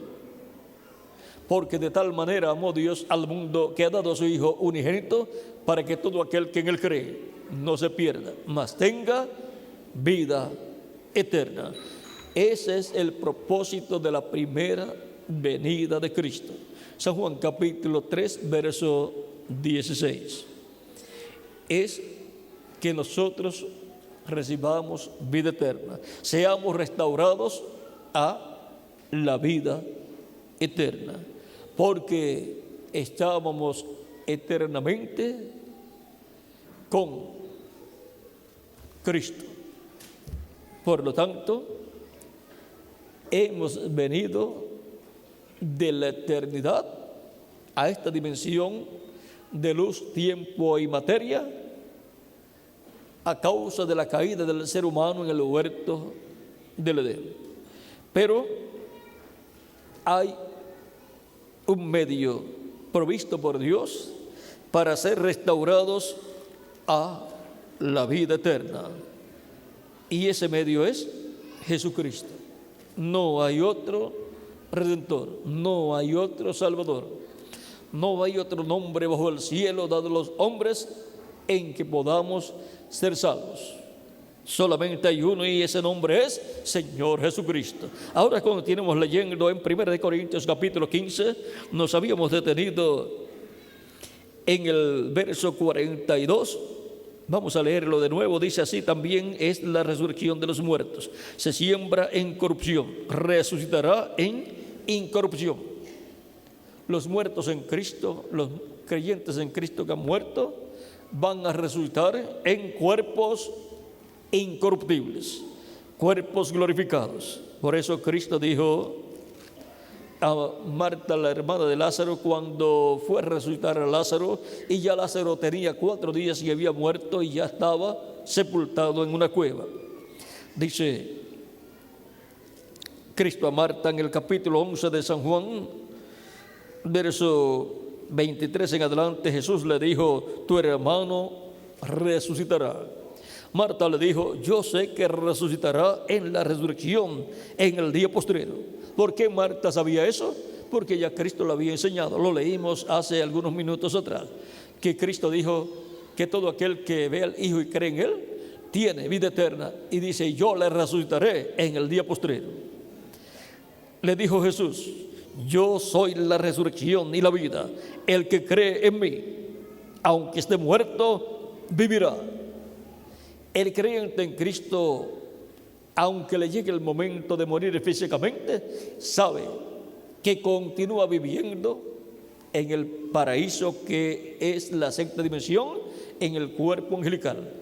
Porque de tal manera amó Dios al mundo que ha dado a su Hijo unigénito, para que todo aquel que en Él cree no se pierda, mas tenga vida eterna. Ese es el propósito de la primera venida de Cristo. San Juan capítulo 3, verso 16. Es que nosotros recibamos vida eterna, seamos restaurados a la vida eterna, porque estábamos eternamente con Cristo. Por lo tanto, hemos venido de la eternidad a esta dimensión de luz, tiempo y materia a causa de la caída del ser humano en el huerto del Edén. Pero hay un medio provisto por Dios para ser restaurados a la vida eterna. Y ese medio es Jesucristo. No hay otro Redentor, no hay otro Salvador, no hay otro nombre bajo el cielo dado a los hombres en que podamos ser salvos. Solamente hay uno y ese nombre es Señor Jesucristo. Ahora continuamos leyendo en 1 Corintios capítulo 15. Nos habíamos detenido en el verso 42. Vamos a leerlo de nuevo. Dice así: también es la resurrección de los muertos. Se siembra en corrupción, resucitará en incorrupción. Los muertos en Cristo, los creyentes en Cristo que han muerto, van a resucitar en cuerpos incorruptibles, cuerpos glorificados. Por eso Cristo dijo a Marta, la hermana de Lázaro, cuando fue a resucitar a Lázaro, y ya Lázaro tenía 4 días y había muerto y ya estaba sepultado en una cueva. Dice Cristo a Marta en el capítulo 11 de San Juan, verso 23 en adelante. Jesús le dijo: tu hermano resucitará. Marta le dijo: yo sé que resucitará en la resurrección, en el día postrero. ¿Por qué Marta sabía eso? Porque ya Cristo lo había enseñado. Lo leímos hace algunos minutos atrás, que Cristo dijo que todo aquel que ve al Hijo y cree en Él tiene vida eterna, y dice: yo le resucitaré en el día postrero. Le dijo Jesús: yo soy la resurrección y la vida. El que cree en mí, aunque esté muerto, vivirá. El creyente en Cristo, aunque le llegue el momento de morir físicamente, sabe que continúa viviendo en el paraíso, que es la sexta dimensión, en el cuerpo angelical,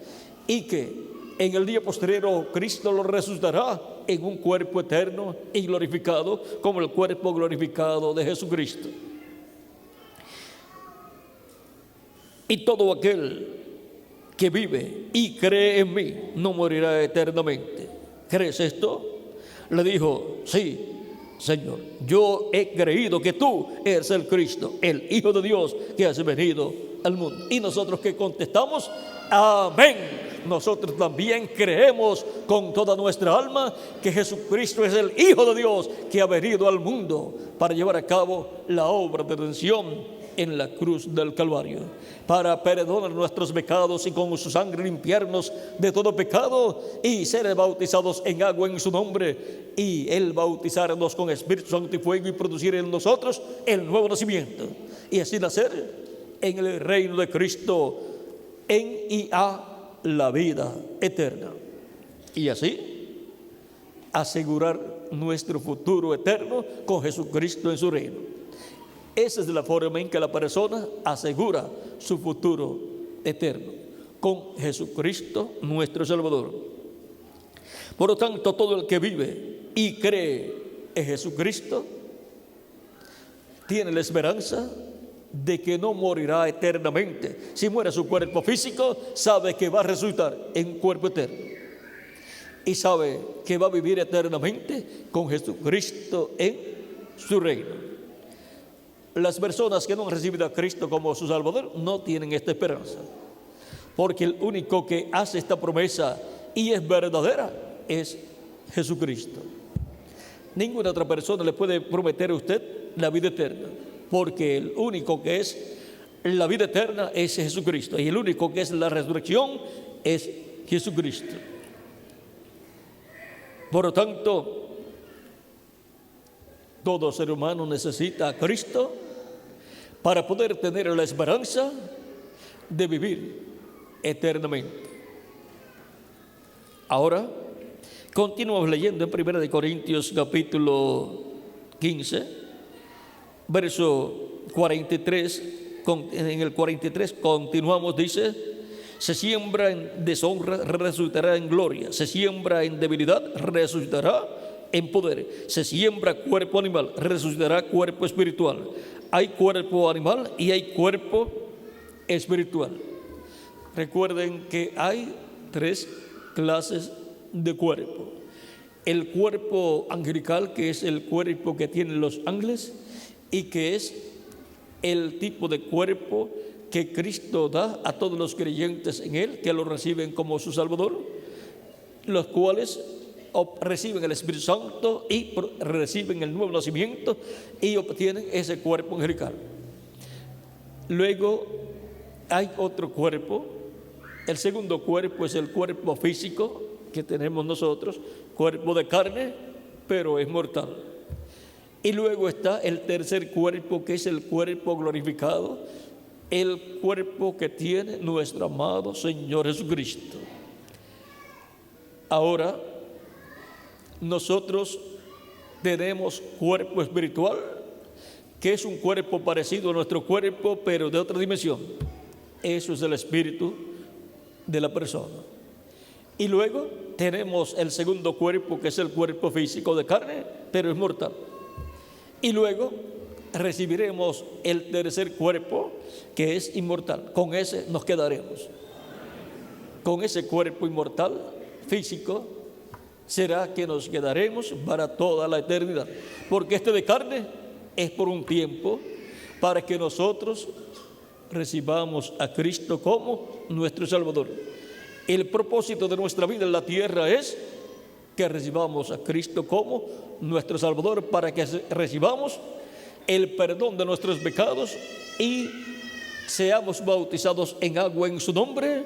y que en el día postrero Cristo lo resucitará en un cuerpo eterno y glorificado, como el cuerpo glorificado de Jesucristo. Y todo aquel que vive y cree en mí no morirá eternamente. ¿Crees esto? Le dijo: sí, Señor, yo he creído que tú eres el Cristo, el Hijo de Dios que has venido al mundo. Y nosotros que contestamos: amén. Nosotros también creemos con toda nuestra alma que Jesucristo es el Hijo de Dios que ha venido al mundo para llevar a cabo la obra de redención en la cruz del Calvario, para perdonar nuestros pecados y con su sangre limpiarnos de todo pecado, y ser bautizados en agua en su nombre, y Él bautizarnos con Espíritu Santo y fuego, y producir en nosotros el nuevo nacimiento, y así nacer en el reino de Cristo, en y a la vida eterna, y así asegurar nuestro futuro eterno con Jesucristo en su reino. Esa es la forma en que la persona asegura su futuro eterno, con Jesucristo nuestro Salvador. Por lo tanto, todo el que vive y cree en Jesucristo tiene la esperanza de que no morirá eternamente. Si muere su cuerpo físico, sabe que va a resucitar en un cuerpo eterno, y sabe que va a vivir eternamente con Jesucristo en su reino. Las personas que no han recibido a Cristo como su Salvador no tienen esta esperanza, porque el único que hace esta promesa y es verdadera es Jesucristo. Ninguna otra persona le puede prometer a usted la vida eterna, porque el único que es la vida eterna es Jesucristo, y el único que es la resurrección es Jesucristo. Por lo tanto, todo ser humano necesita a Cristo para poder tener la esperanza de vivir eternamente. Ahora, continuamos leyendo en 1 Corintios capítulo 15, verso 43, en el 43 continuamos, dice: se siembra en deshonra, resucitará en gloria; se siembra en debilidad, resucitará en poder; se siembra cuerpo animal, resucitará cuerpo espiritual. Hay cuerpo animal y hay cuerpo espiritual. Recuerden que hay 3 clases de cuerpo: el cuerpo angelical, que es el cuerpo que tienen los ángeles y que es el tipo de cuerpo que Cristo da a todos los creyentes en Él, que lo reciben como su Salvador, los cuales reciben el Espíritu Santo y reciben el nuevo nacimiento y obtienen ese cuerpo angelical. Luego hay otro cuerpo. El segundo cuerpo es el cuerpo físico que tenemos nosotros, cuerpo de carne, pero es mortal. Y luego está el tercer cuerpo, que es el cuerpo glorificado, el cuerpo que tiene nuestro amado Señor Jesucristo. Ahora, nosotros tenemos cuerpo espiritual, que es un cuerpo parecido a nuestro cuerpo, pero de otra dimensión. Eso es el espíritu de la persona. Y luego tenemos el segundo cuerpo, que es el cuerpo físico de carne, pero es mortal. Y luego recibiremos el tercer cuerpo, que es inmortal. Con ese nos quedaremos. Con ese cuerpo inmortal físico será que nos quedaremos para toda la eternidad, porque este de carne es por un tiempo, para que nosotros recibamos a Cristo como nuestro Salvador. El propósito de nuestra vida en la tierra es que recibamos a Cristo como nuestro Salvador, para que recibamos el perdón de nuestros pecados y seamos bautizados en agua en su nombre,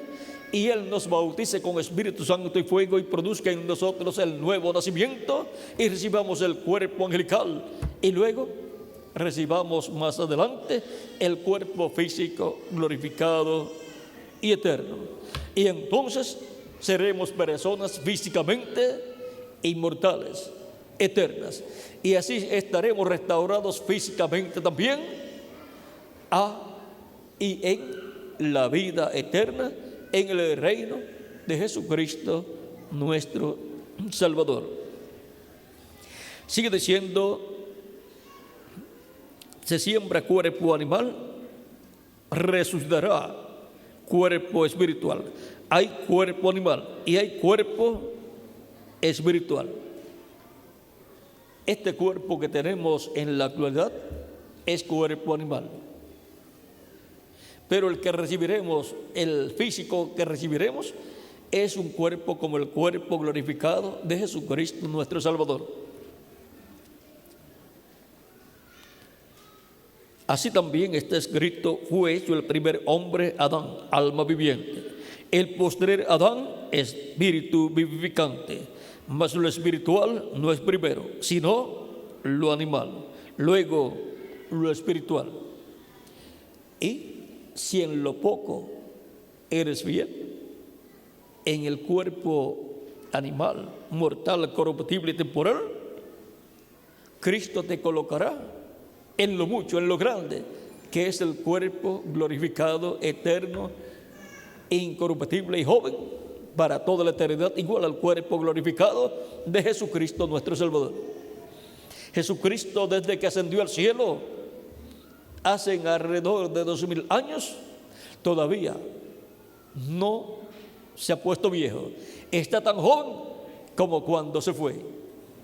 y Él nos bautice con Espíritu Santo y fuego y produzca en nosotros el nuevo nacimiento y recibamos el cuerpo angelical, y luego recibamos más adelante el cuerpo físico glorificado y eterno. Y entonces seremos personas físicamente inmortales, eternas, y así estaremos restaurados físicamente también y en la vida eterna, en el reino de Jesucristo nuestro Salvador. Sigue diciendo: se siembra cuerpo animal, resucitará cuerpo espiritual. Hay cuerpo animal y hay cuerpo espiritual. Este cuerpo que tenemos en la actualidad es cuerpo animal, pero el que recibiremos, el físico que recibiremos, es un cuerpo como el cuerpo glorificado de Jesucristo nuestro Salvador. Así también está escrito: fue hecho el primer hombre, Adán, alma viviente; el postrer Adán, espíritu vivificante. Mas lo espiritual no es primero, sino lo animal, luego lo espiritual. Y si en lo poco eres fiel, en el cuerpo animal, mortal, corruptible y temporal, Cristo te colocará en lo mucho, en lo grande, que es el cuerpo glorificado, eterno, incorruptible y joven, para toda la eternidad, igual al cuerpo glorificado de Jesucristo nuestro Salvador. Jesucristo, desde que ascendió al cielo, hace alrededor de 2000 años, todavía no se ha puesto viejo. Está tan joven como cuando se fue,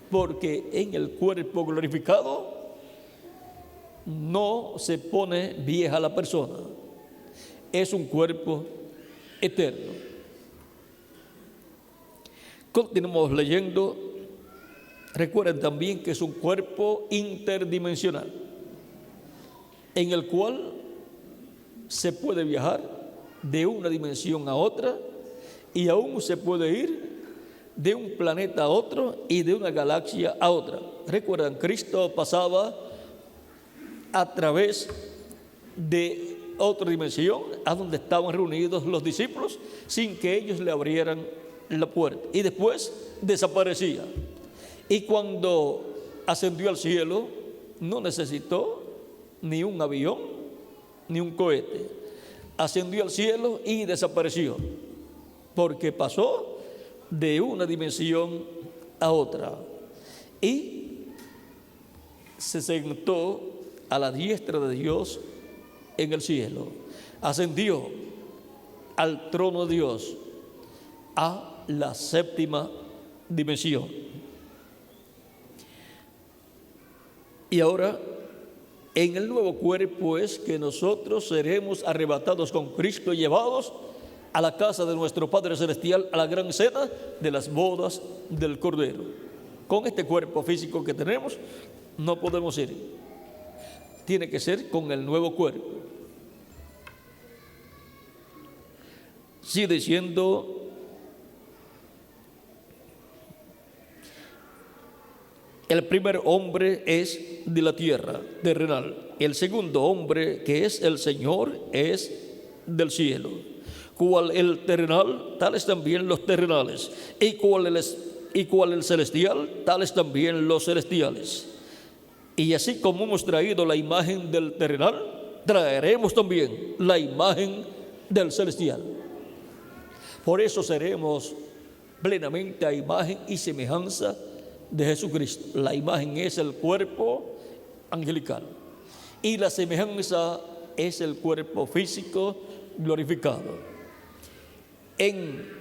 porque en el cuerpo glorificado no se pone vieja la persona. Es un cuerpo eterno. Continuamos leyendo. Recuerden también que es un cuerpo interdimensional, en el cual se puede viajar de una dimensión a otra y aún se puede ir de un planeta a otro y de una galaxia a otra. Recuerdan, Cristo pasaba a través de otra dimensión a donde estaban reunidos los discípulos sin que ellos le abrieran la puerta, y después desaparecía. Y cuando ascendió al cielo no necesitó ni un avión ni un cohete. Ascendió al cielo y desapareció, porque pasó de una dimensión a otra y se sentó a la diestra de Dios en el cielo. Ascendió al trono de Dios, a la séptima dimensión. Y ahora, en el nuevo cuerpo es que nosotros seremos arrebatados con Cristo y llevados a la casa de nuestro Padre Celestial, a la gran cena de las bodas del Cordero. Con este cuerpo físico que tenemos no podemos ir. Tiene que ser con el nuevo cuerpo. Sigue diciendo: el primer hombre es de la tierra, terrenal. El segundo hombre, que es el Señor, es del cielo. Cual el terrenal, tales también los terrenales. Y cual el celestial, tales también los celestiales. Y así como hemos traído la imagen del terrenal, traeremos también la imagen del celestial. Por eso seremos plenamente a imagen y semejanza de Jesucristo. La imagen es el cuerpo angelical y la semejanza es el cuerpo físico glorificado. En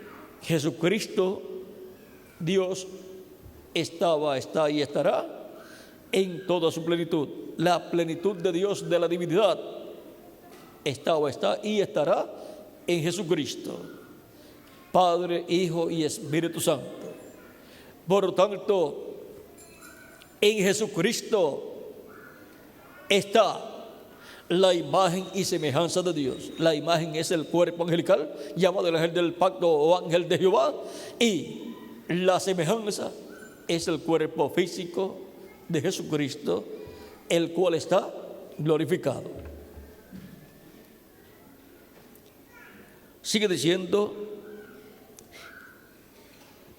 Jesucristo Dios estaba, está y estará en toda su plenitud. La plenitud de Dios, de la divinidad, estaba, está y estará en Jesucristo, Padre, Hijo y Espíritu Santo. Por lo tanto, en Jesucristo está la imagen y semejanza de Dios. La imagen es el cuerpo angelical, llamado el ángel del pacto o ángel de Jehová, y la semejanza es el cuerpo físico de Jesucristo, el cual está glorificado. Sigue diciendo: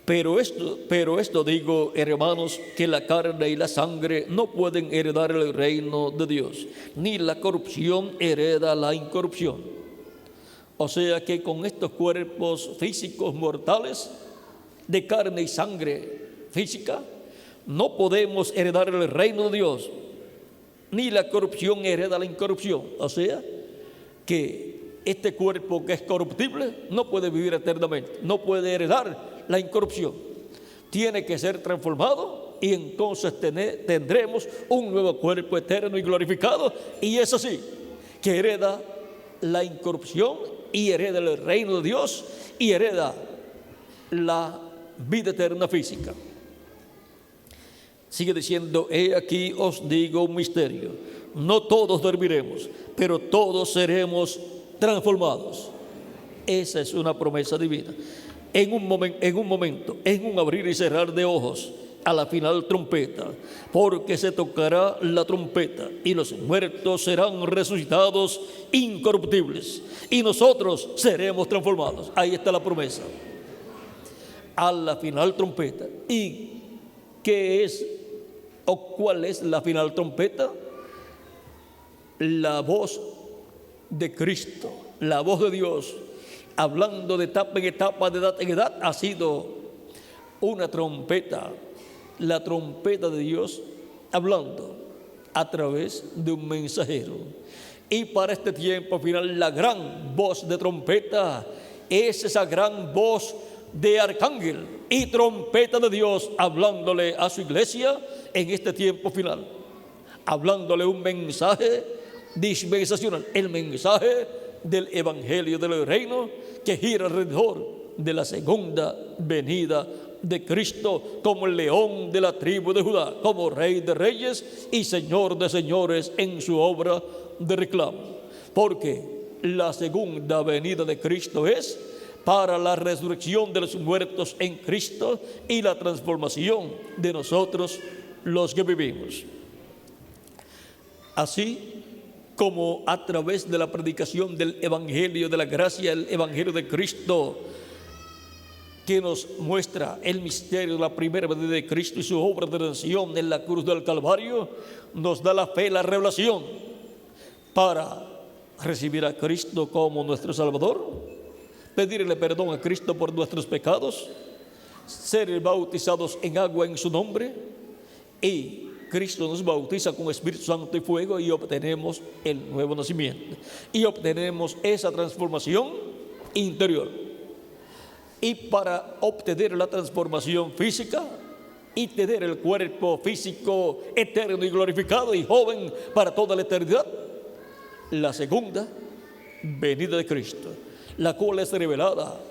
pero esto digo, hermanos, que la carne y la sangre no pueden heredar el reino de Dios, ni la corrupción hereda la incorrupción. O sea que con estos cuerpos físicos mortales, de carne y sangre física, no podemos heredar el reino de Dios, ni la corrupción hereda la incorrupción. O sea que este cuerpo que es corruptible no puede vivir eternamente, no puede heredar la incorrupción. Tiene que ser transformado y entonces tendremos un nuevo cuerpo eterno y glorificado, y es así que hereda la incorrupción y hereda el reino de Dios y hereda la vida eterna física. Sigue diciendo: he aquí os digo un misterio, no todos dormiremos, pero todos seremos transformados. Esa es una promesa divina. En un momento, en un abrir y cerrar de ojos, a la final trompeta, porque se tocará la trompeta y los muertos serán resucitados incorruptibles y nosotros seremos transformados. Ahí está la promesa. A la final trompeta. ¿Y qué es o cuál es la final trompeta? La voz de Cristo, la voz de Dios, hablando de etapa en etapa, de edad en edad, ha sido una trompeta, la trompeta de Dios hablando a través de un mensajero. Y para este tiempo final, la gran voz de trompeta es esa gran voz de arcángel y trompeta de Dios hablándole a su iglesia en este tiempo final, hablándole un mensaje dispensacional, el mensaje del evangelio del reino que gira alrededor de la segunda venida de Cristo como el león de la tribu de Judá, como rey de reyes y señor de señores en su obra de reclamo. Porque la segunda venida de Cristo es para la resurrección de los muertos en Cristo y la transformación de nosotros los que vivimos. Así como a través de la predicación del Evangelio de la gracia, el Evangelio de Cristo, que nos muestra el misterio de la primera venida de Cristo y su obra de redención en la cruz del Calvario, nos da la fe, la revelación para recibir a Cristo como nuestro Salvador, pedirle perdón a Cristo por nuestros pecados, ser bautizados en agua en su nombre, y Cristo nos bautiza con Espíritu Santo y fuego y obtenemos el nuevo nacimiento y obtenemos esa transformación interior. Y para obtener la transformación física y tener el cuerpo físico eterno y glorificado y joven para toda la eternidad, la segunda venida de Cristo, la cual es revelada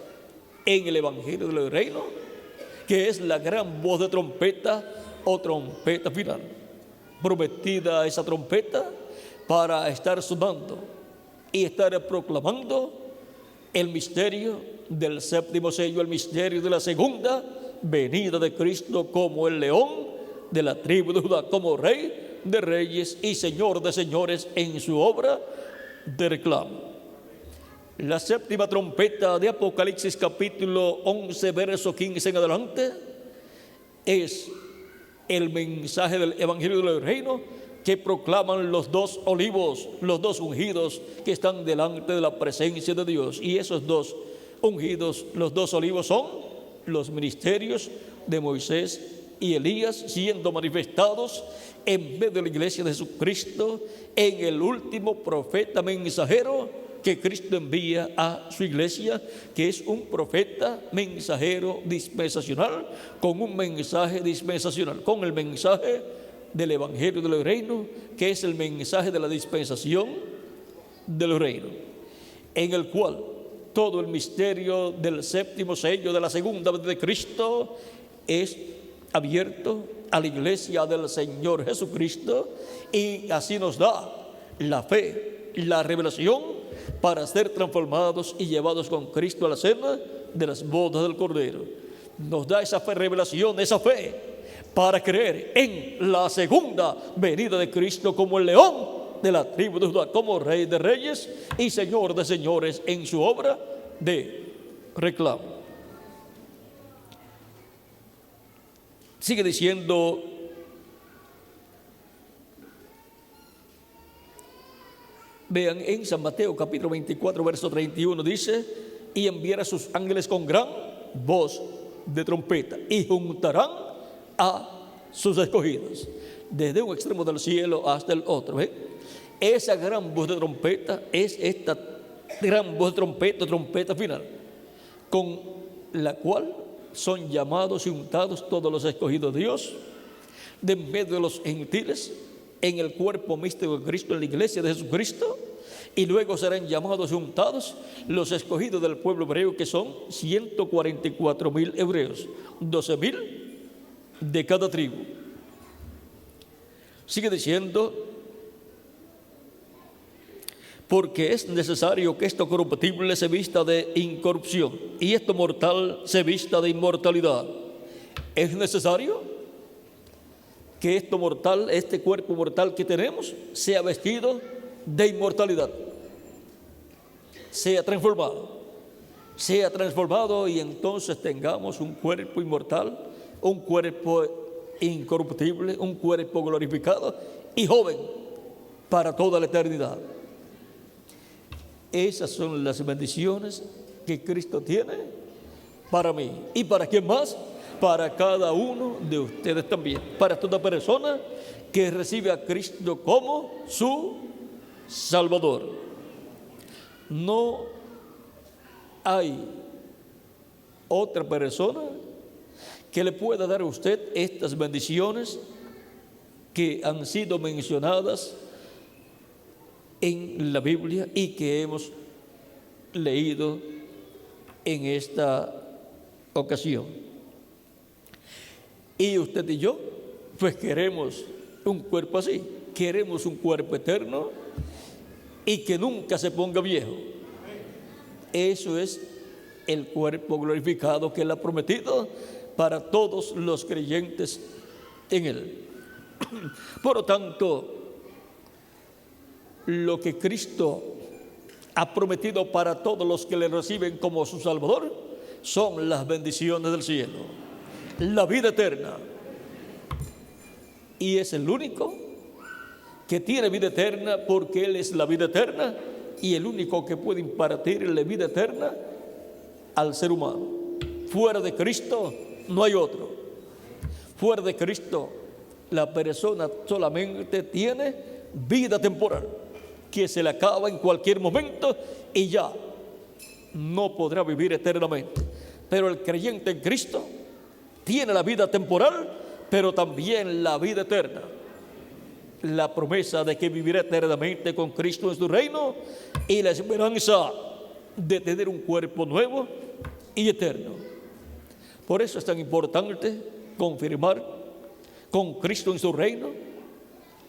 en el Evangelio del Reino, que es la gran voz de trompeta o trompeta final, prometida esa trompeta para estar sonando y estar proclamando el misterio del séptimo sello, el misterio de la segunda venida de Cristo como el león de la tribu de Judá, como Rey de reyes y Señor de señores en su obra de reclamo. La séptima trompeta de Apocalipsis capítulo 11, verso 15 en adelante, es el mensaje del Evangelio del Reino que proclaman los dos olivos, los dos ungidos que están delante de la presencia de Dios. Y esos dos ungidos, los dos olivos, son los ministerios de Moisés y Elías siendo manifestados en vez de la iglesia de Jesucristo en el último profeta mensajero que Cristo envía a su iglesia, que es un profeta mensajero dispensacional, con un mensaje dispensacional, con el mensaje del Evangelio del Reino, que es el mensaje de la dispensación del Reino, en el cual todo el misterio del séptimo sello de la segunda venida de Cristo es abierto a la iglesia del Señor Jesucristo, y así nos da la fe, la revelación para ser transformados y llevados con Cristo a la cena de las bodas del Cordero. Nos da esa fe, revelación, esa fe para creer en la segunda venida de Cristo como el león de la tribu de Judá, como Rey de reyes y Señor de señores en su obra de reclamo. Sigue diciendo: vean en San Mateo capítulo 24 verso 31, dice: y enviará a sus ángeles con gran voz de trompeta y juntarán a sus escogidos desde un extremo del cielo hasta el otro. Esa gran voz de trompeta es esta gran voz de trompeta, trompeta final, con la cual son llamados y untados todos los escogidos de Dios de en medio de los gentiles en el cuerpo místico de Cristo, en la iglesia de Jesucristo, y luego serán llamados y untados los escogidos del pueblo hebreo, que son 144,000 hebreos, 12,000 de cada tribu. Sigue diciendo: porque es necesario que esto corruptible se vista de incorrupción y esto mortal se vista de inmortalidad. Es necesario que esto mortal, este cuerpo mortal que tenemos, sea vestido de inmortalidad, sea transformado, y entonces tengamos un cuerpo inmortal, un cuerpo incorruptible, un cuerpo glorificado y joven para toda la eternidad. Esas son las bendiciones que Cristo tiene para mí. ¿Y para quién más? Para cada uno de ustedes también, para toda persona que recibe a Cristo como su Salvador. No hay otra persona que le pueda dar a usted estas bendiciones que han sido mencionadas en la Biblia y que hemos leído en esta ocasión. Y usted y yo, pues queremos un cuerpo así, queremos un cuerpo eterno y que nunca se ponga viejo. Eso es el cuerpo glorificado que Él ha prometido para todos los creyentes en Él. Por lo tanto, lo que Cristo ha prometido para todos los que le reciben como su Salvador son las bendiciones del cielo, la vida eterna. Y es el único que tiene vida eterna, porque Él es la vida eterna y el único que puede impartirle vida eterna al ser humano. Fuera de Cristo no hay otro. Fuera de Cristo la persona solamente tiene vida temporal, que se le acaba en cualquier momento y ya no podrá vivir eternamente. Pero el creyente en Cristo tiene la vida temporal, pero también la vida eterna. La promesa de que vivirá eternamente con Cristo en su reino y la esperanza de tener un cuerpo nuevo y eterno. Por eso es tan importante confirmar con Cristo en su reino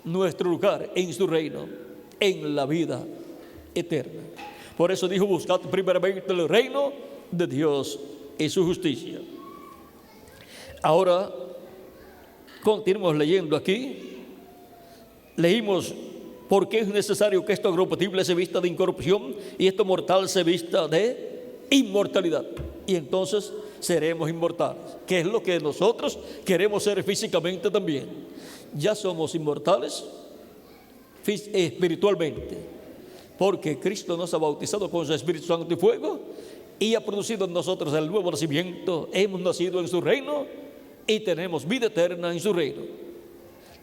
nuestro lugar en su reino, en la vida eterna. Por eso dijo: buscad primeramente el reino de Dios y su justicia. Ahora continuamos leyendo aquí. Leímos por qué es necesario que esto corruptible se vista de incorrupción y esto mortal se vista de inmortalidad. Y entonces seremos inmortales, que es lo que nosotros queremos ser físicamente también. Ya somos inmortales espiritualmente, porque Cristo nos ha bautizado con su Espíritu Santo y fuego y ha producido en nosotros el nuevo nacimiento. Hemos nacido en su reino y tenemos vida eterna en su reino.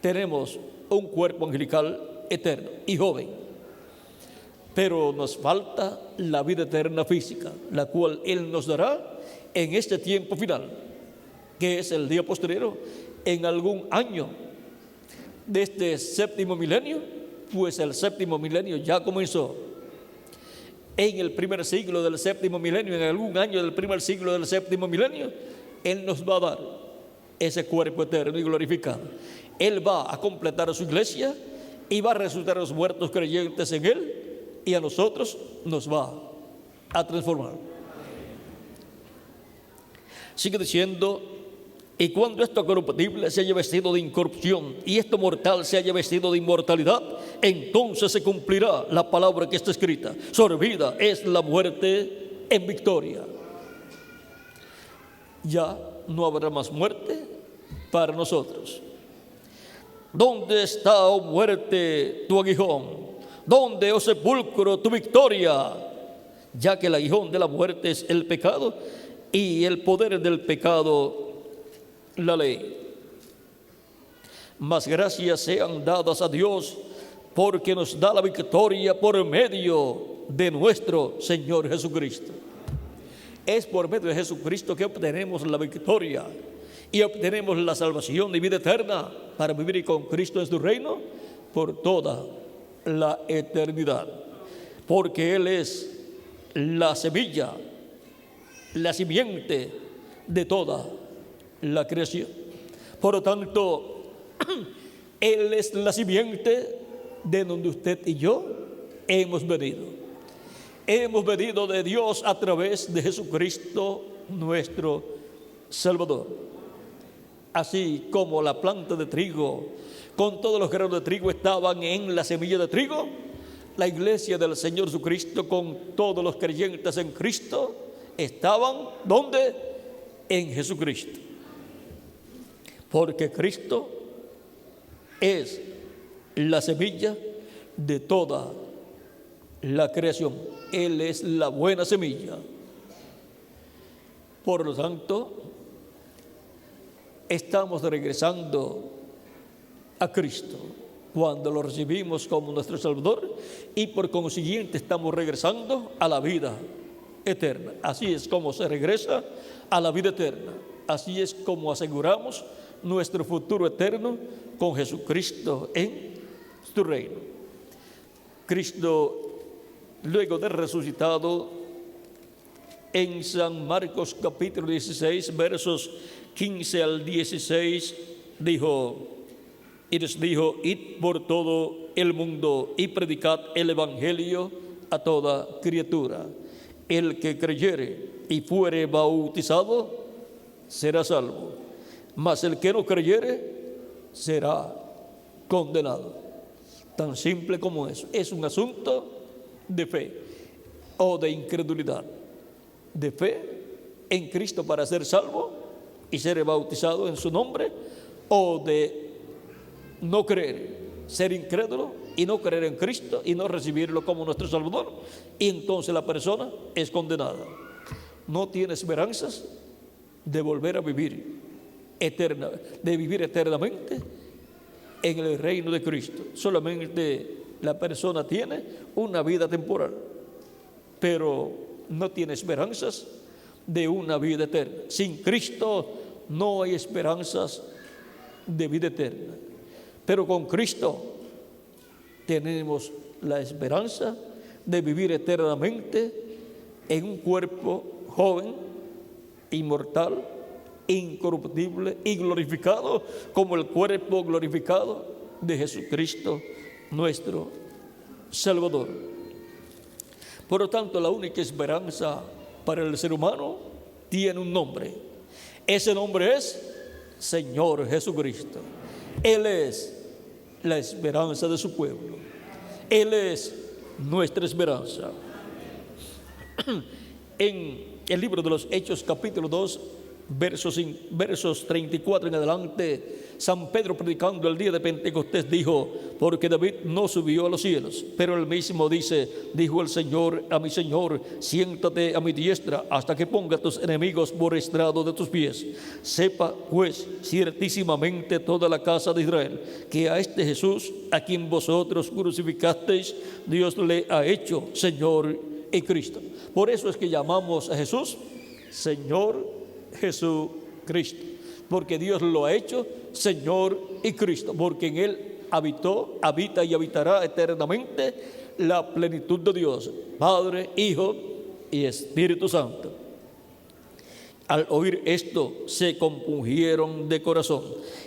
Tenemos un cuerpo angelical eterno y joven, pero nos falta la vida eterna física, la cual Él nos dará en este tiempo final, que es el día posterior, en algún año de este séptimo milenio, pues el séptimo milenio ya comenzó. En el primer siglo del séptimo milenio, en algún año del primer siglo del séptimo milenio, Él nos va a dar ese cuerpo eterno y glorificado. Él va a completar a su iglesia y va a resucitar a los muertos creyentes en Él, y a nosotros nos va a transformar. Sigue diciendo: y cuando esto corruptible se haya vestido de incorrupción y esto mortal se haya vestido de inmortalidad, entonces se cumplirá la palabra que está escrita: sorbida es la muerte en victoria. Ya no habrá más muerte para nosotros. ¿Dónde está, oh muerte, tu aguijón? ¿Dónde, oh sepulcro, tu victoria? Ya que el aguijón de la muerte es el pecado y el poder del pecado la ley. Mas gracias sean dadas a Dios, porque nos da la victoria por medio de nuestro Señor Jesucristo. Es por medio de Jesucristo que obtenemos la victoria y obtenemos la salvación y vida eterna para vivir con Cristo en su reino por toda la eternidad. Porque Él es la semilla, la simiente de toda la creación. Por lo tanto, Él es la simiente de donde usted y yo hemos venido. Hemos venido de Dios a través de Jesucristo nuestro Salvador. Así como la planta de trigo con todos los granos de trigo estaban en la semilla de trigo, la iglesia del Señor Jesucristo con todos los creyentes en Cristo estaban ¿dónde? En Jesucristo. Porque Cristo es la semilla de toda la creación. Él es la buena semilla. Por lo tanto, estamos regresando a Cristo cuando lo recibimos como nuestro Salvador, y por consiguiente estamos regresando a la vida eterna. Así es como se regresa a la vida eterna. Así es como aseguramos nuestro futuro eterno con Jesucristo en su reino. Cristo, luego de resucitado, en San Marcos capítulo 16, versos 15 al 16, dijo: y les dijo: id por todo el mundo y predicad el evangelio a toda criatura. El que creyere y fuere bautizado será salvo, mas el que no creyere será condenado. Tan simple como eso. Es un asunto de fe o de incredulidad. De fe en Cristo para ser salvo y ser bautizado en su nombre, o de no creer, ser incrédulo y no creer en Cristo y no recibirlo como nuestro Salvador, y entonces la persona es condenada. No tiene esperanzas de volver a vivir eternamente en el reino de Cristo. Solamente la persona tiene una vida temporal, pero no tiene esperanzas de una vida eterna. Sin Cristo no hay esperanzas de vida eterna, pero con Cristo tenemos la esperanza de vivir eternamente en un cuerpo joven, inmortal, incorruptible y glorificado, como el cuerpo glorificado de Jesucristo, nuestro Salvador. Por lo tanto, la única esperanza para el ser humano tiene un nombre. Ese nombre es Señor Jesucristo. Él es la esperanza de su pueblo. Él es nuestra esperanza. En el libro de los Hechos, capítulo 2, versos 34 en adelante, San Pedro, predicando el día de Pentecostés, dijo: porque David no subió a los cielos, pero él mismo dice: dijo el Señor a mi Señor, siéntate a mi diestra hasta que ponga a tus enemigos por estrado de tus pies. Sepa pues ciertísimamente toda la casa de Israel que a este Jesús, a quien vosotros crucificasteis, Dios le ha hecho Señor y Cristo. Por eso es que llamamos a Jesús Señor Jesucristo, porque Dios lo ha hecho Señor y Cristo, porque en Él habita y habitará eternamente la plenitud de Dios, Padre, Hijo y Espíritu Santo. Al oír esto, se compungieron de corazón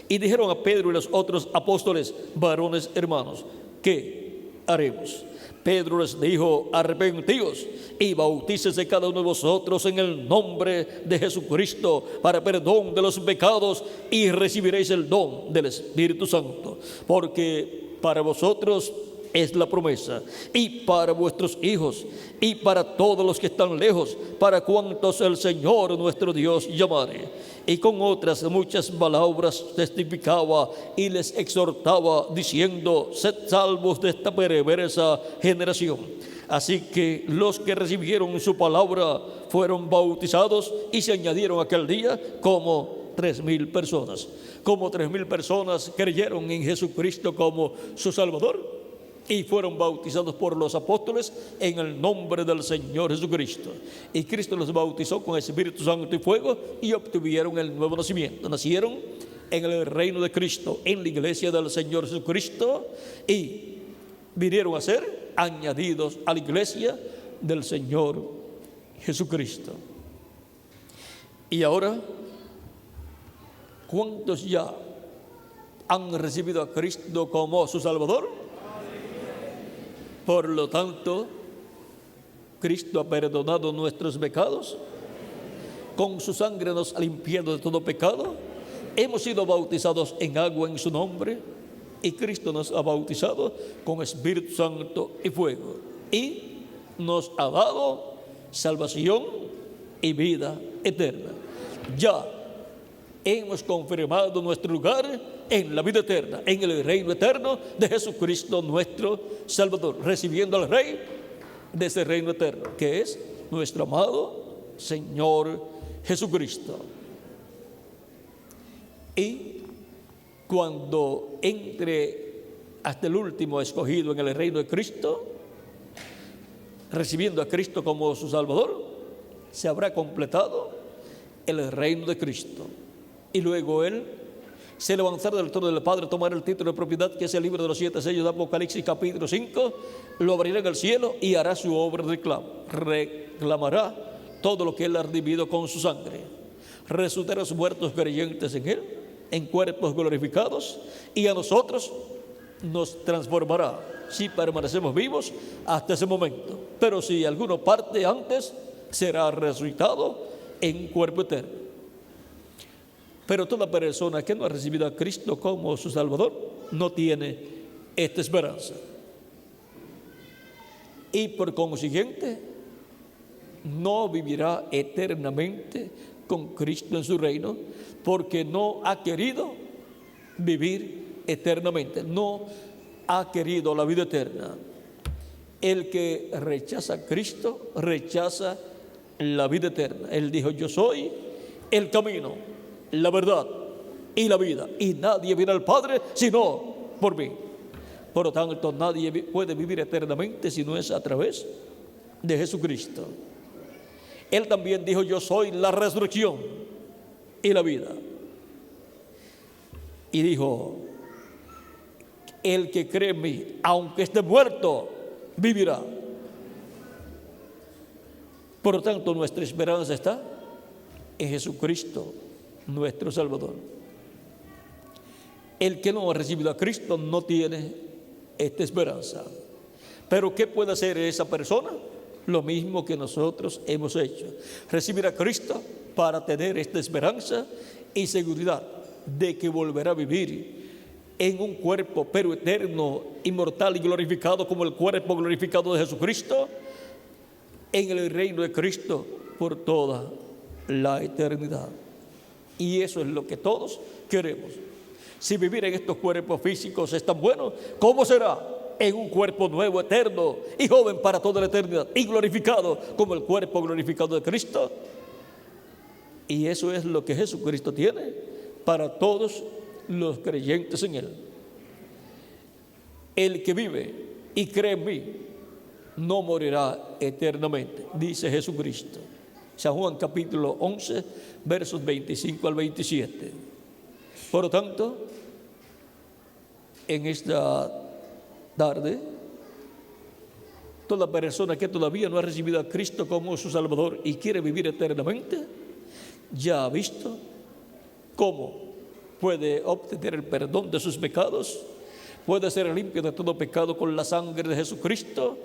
y dijeron a Pedro y los otros apóstoles: varones hermanos, ¿qué haremos? Pedro les dijo: arrepentíos y bautícese cada uno de vosotros en el nombre de Jesucristo para perdón de los pecados, y recibiréis el don del Espíritu Santo, porque para vosotros es la promesa, y para vuestros hijos, y para todos los que están lejos, para cuantos el Señor nuestro Dios llamare. Y con otras muchas palabras testificaba y les exhortaba, diciendo: sed salvos de esta perversa generación. Así que los que recibieron su palabra fueron bautizados, y se añadieron aquel día como 3,000 personas. Como 3,000 personas creyeron en Jesucristo como su Salvador y fueron bautizados por los apóstoles en el nombre del Señor Jesucristo. Y Cristo los bautizó con Espíritu Santo y fuego, y obtuvieron el nuevo nacimiento. Nacieron en el reino de Cristo, en la iglesia del Señor Jesucristo, y vinieron a ser añadidos a la iglesia del Señor Jesucristo. Y ahora, ¿cuántos ya han recibido a Cristo como su Salvador? Por lo tanto, Cristo ha perdonado nuestros pecados, con su sangre nos ha limpiado de todo pecado, hemos sido bautizados en agua en su nombre, y Cristo nos ha bautizado con Espíritu Santo y fuego, y nos ha dado salvación y vida eterna. Ya hemos confirmado nuestro lugar en la vida eterna, en el reino eterno de Jesucristo nuestro Salvador, recibiendo al Rey de ese reino eterno, que es nuestro amado Señor Jesucristo. Y cuando entre hasta el último escogido en el reino de Cristo, recibiendo a Cristo como su Salvador, se habrá completado el reino de Cristo. Y luego Él se levantará del trono del Padre, tomará el título de propiedad, que es el libro de los 7 sellos de Apocalipsis capítulo 5, lo abrirá en el cielo y hará su obra de reclamará todo lo que Él ha redimido con su sangre. Resucitará a los muertos creyentes en Él en cuerpos glorificados, y a nosotros nos transformará si permanecemos vivos hasta ese momento. Pero si alguno parte antes, será resucitado en un cuerpo eterno. Pero toda persona que no ha recibido a Cristo como su Salvador no tiene esta esperanza. Y por consiguiente, no vivirá eternamente con Cristo en su reino, porque no ha querido vivir eternamente, no ha querido la vida eterna. El que rechaza a Cristo, rechaza la vida eterna. Él dijo: yo soy el camino, la verdad y la vida, y nadie viene al Padre sino por mí. Por lo tanto, nadie puede vivir eternamente si no es a través de Jesucristo. Él también dijo: yo soy la resurrección y la vida. Y dijo: el que cree en mí, aunque esté muerto, vivirá. Por lo tanto, nuestra esperanza está en Jesucristo, nuestro Salvador. El que no ha recibido a Cristo no tiene esta esperanza. Pero ¿qué puede hacer esa persona? Lo mismo que nosotros hemos hecho: recibir a Cristo para tener esta esperanza y seguridad de que volverá a vivir en un cuerpo pero eterno, inmortal y glorificado como el cuerpo glorificado de Jesucristo, en el reino de Cristo por toda la eternidad. Y eso es lo que todos queremos. Si vivir en estos cuerpos físicos es tan bueno, ¿cómo será en un cuerpo nuevo, eterno y joven para toda la eternidad, y glorificado como el cuerpo glorificado de Cristo? Y eso es lo que Jesucristo tiene para todos los creyentes en Él. El que vive y cree en mí no morirá eternamente, dice Jesucristo. San Juan capítulo 11, versos 25 al 27. Por lo tanto, en esta tarde, toda persona que todavía no ha recibido a Cristo como su Salvador y quiere vivir eternamente, ya ha visto cómo puede obtener el perdón de sus pecados, puede ser limpio de todo pecado con la sangre de Jesucristo,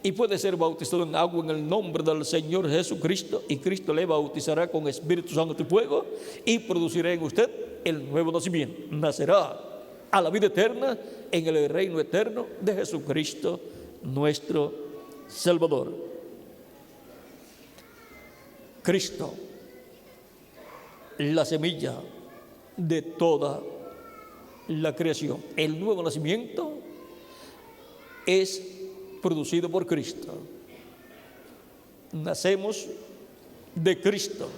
y puede ser bautizado en agua en el nombre del Señor Jesucristo, y Cristo le bautizará con Espíritu Santo y fuego, y producirá en usted el nuevo nacimiento. Nacerá a la vida eterna en el reino eterno de Jesucristo, nuestro Salvador. Cristo, la semilla de toda la creación. El nuevo nacimiento es producido por Cristo. Nacemos de Cristo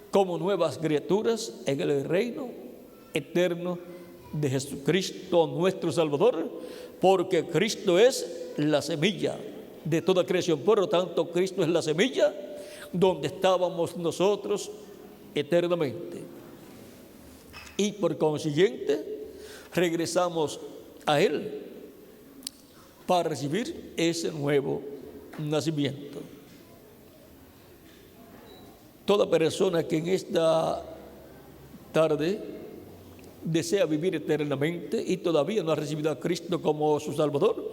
como nuevas criaturas en el reino eterno de Jesucristo, nuestro Salvador, porque Cristo es la semilla de toda creación. Por lo tanto, Cristo es la semilla donde estábamos nosotros eternamente. Y por consiguiente, regresamos a Él para recibir ese nuevo nacimiento. Toda persona que en esta tarde desea vivir eternamente y todavía no ha recibido a Cristo como su Salvador,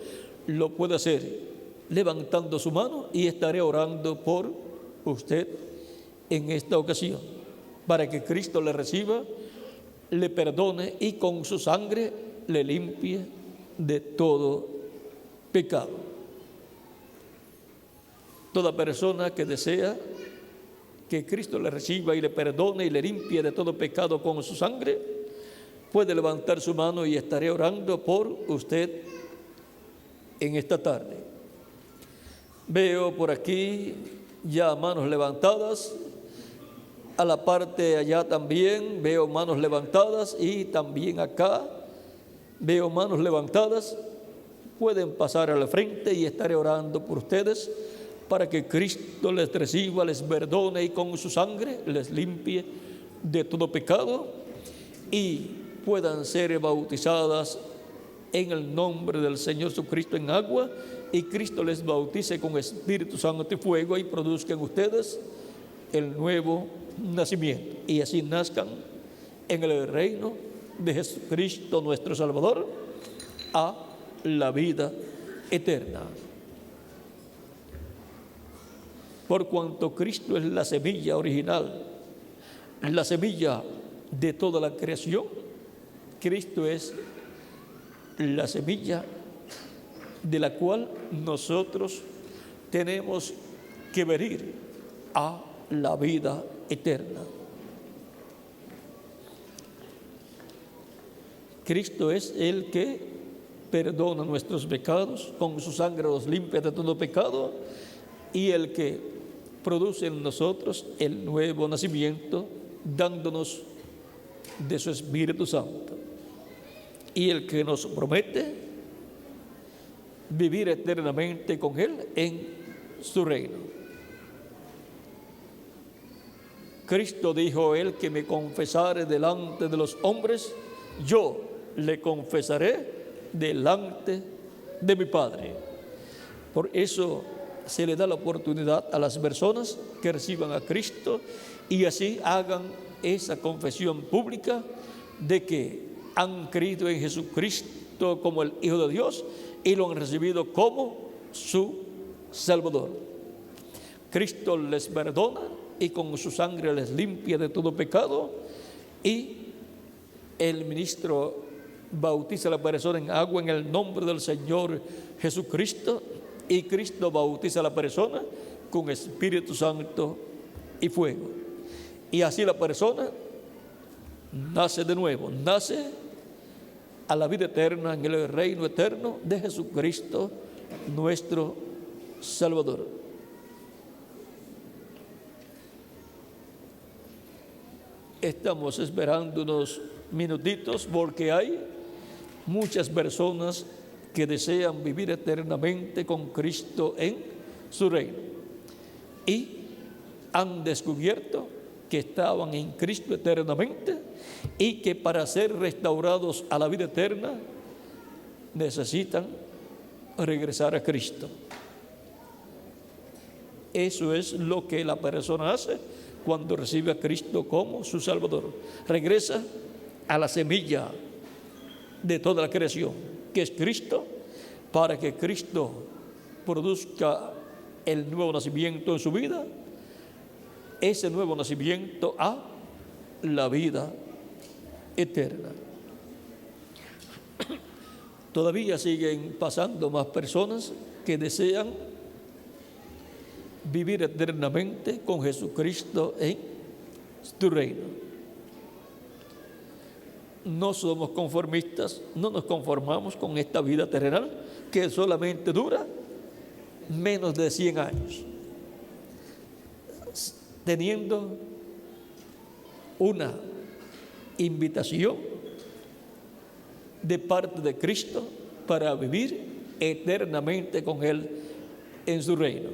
lo puede hacer levantando su mano, y estaré orando por usted en esta ocasión, para que Cristo le reciba, le perdone y con su sangre le limpie de todo pecado. Toda persona que desea que Cristo le reciba y le perdone y le limpie de todo pecado con su sangre, puede levantar su mano y estaré orando por usted en esta tarde. Veo por aquí ya manos levantadas. A la parte allá también veo manos levantadas, y también acá veo manos levantadas. Pueden pasar a la frente y estaré orando por ustedes para que Cristo les reciba, les perdone y con su sangre les limpie de todo pecado, y puedan ser bautizadas en el nombre del Señor Jesucristo en agua, y Cristo les bautice con Espíritu Santo y fuego, y produzcan ustedes el nuevo nacimiento, y así nazcan en el reino de Jesucristo nuestro Salvador, a la vida eterna. Por cuanto Cristo es la semilla original, la semilla de toda la creación, Cristo es la semilla de la cual nosotros tenemos que venir a la vida eterna. Cristo es el que perdona nuestros pecados, con su sangre los limpia de todo pecado, y el que produce en nosotros el nuevo nacimiento, dándonos de su Espíritu Santo, y el que nos promete vivir eternamente con Él en su reino. Cristo dijo: el que me confesare delante de los hombres, yo le confesaré delante de mi Padre. Por eso se le da la oportunidad a las personas que reciban a Cristo y así hagan esa confesión pública de que han creído en Jesucristo como el Hijo de Dios y lo han recibido como su Salvador. Cristo les perdona y con su sangre les limpia de todo pecado, y el ministro bautiza a la persona en agua en el nombre del Señor Jesucristo, y Cristo bautiza a la persona con Espíritu Santo y fuego. Y así la persona nace de nuevo, nace a la vida eterna en el reino eterno de Jesucristo, nuestro Salvador. Estamos esperando unos minutitos porque hay muchas personas que desean vivir eternamente con Cristo en su reino y han descubierto que estaban en Cristo eternamente y que para ser restaurados a la vida eterna necesitan regresar a Cristo. Eso es lo que la persona hace cuando recibe a Cristo como su Salvador. Regresa a la semilla de toda la creación, que es Cristo, para que Cristo produzca el nuevo nacimiento en su vida, ese nuevo nacimiento a la vida eterna. Todavía siguen pasando más personas que desean vivir eternamente con Jesucristo en su reino. No somos conformistas, no nos conformamos con esta vida terrenal que solamente dura menos de 100 años, teniendo una invitación de parte de Cristo para vivir eternamente con Él en su reino.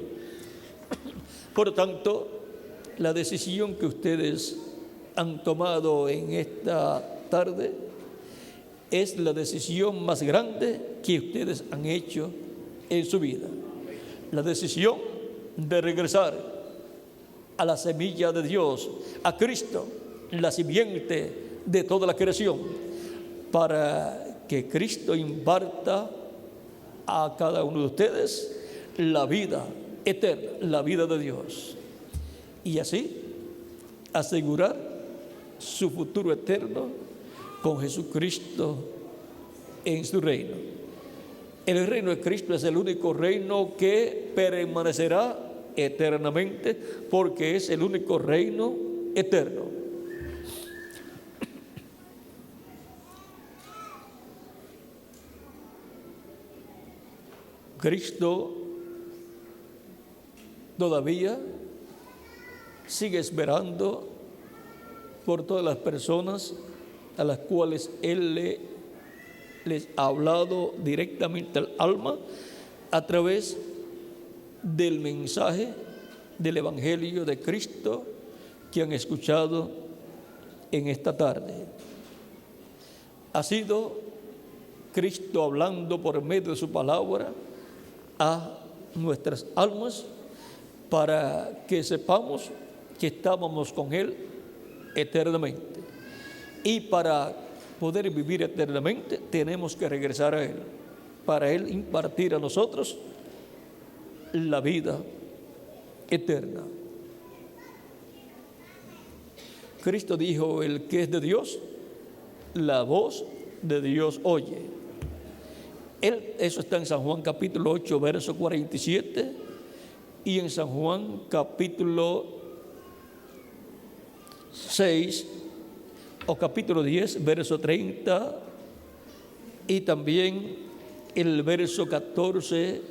Por lo tanto, la decisión que ustedes han tomado en esta tarde es la decisión más grande que ustedes han hecho en su vida. La decisión de regresar a la semilla de Dios, a Cristo, la simiente de toda la creación, para que Cristo imparta a cada uno de ustedes la vida eterna, la vida de Dios, y así asegurar su futuro eterno con Jesucristo en su reino. El reino de Cristo es el único reino que permanecerá eternamente, porque es el único reino eterno. Cristo todavía sigue esperando por todas las personas a las cuales Él les ha hablado directamente al alma a través del mensaje del Evangelio de Cristo que han escuchado en esta tarde. Ha sido Cristo hablando por medio de su palabra a nuestras almas para que sepamos que estábamos con Él eternamente. Y para poder vivir eternamente tenemos que regresar a Él, para Él impartir a nosotros la vida eterna. Cristo dijo: el que es de Dios, la voz de Dios oye. Eso está en San Juan capítulo 8, verso 47, y en San Juan capítulo 6 o capítulo 10, verso 30, y también el verso 14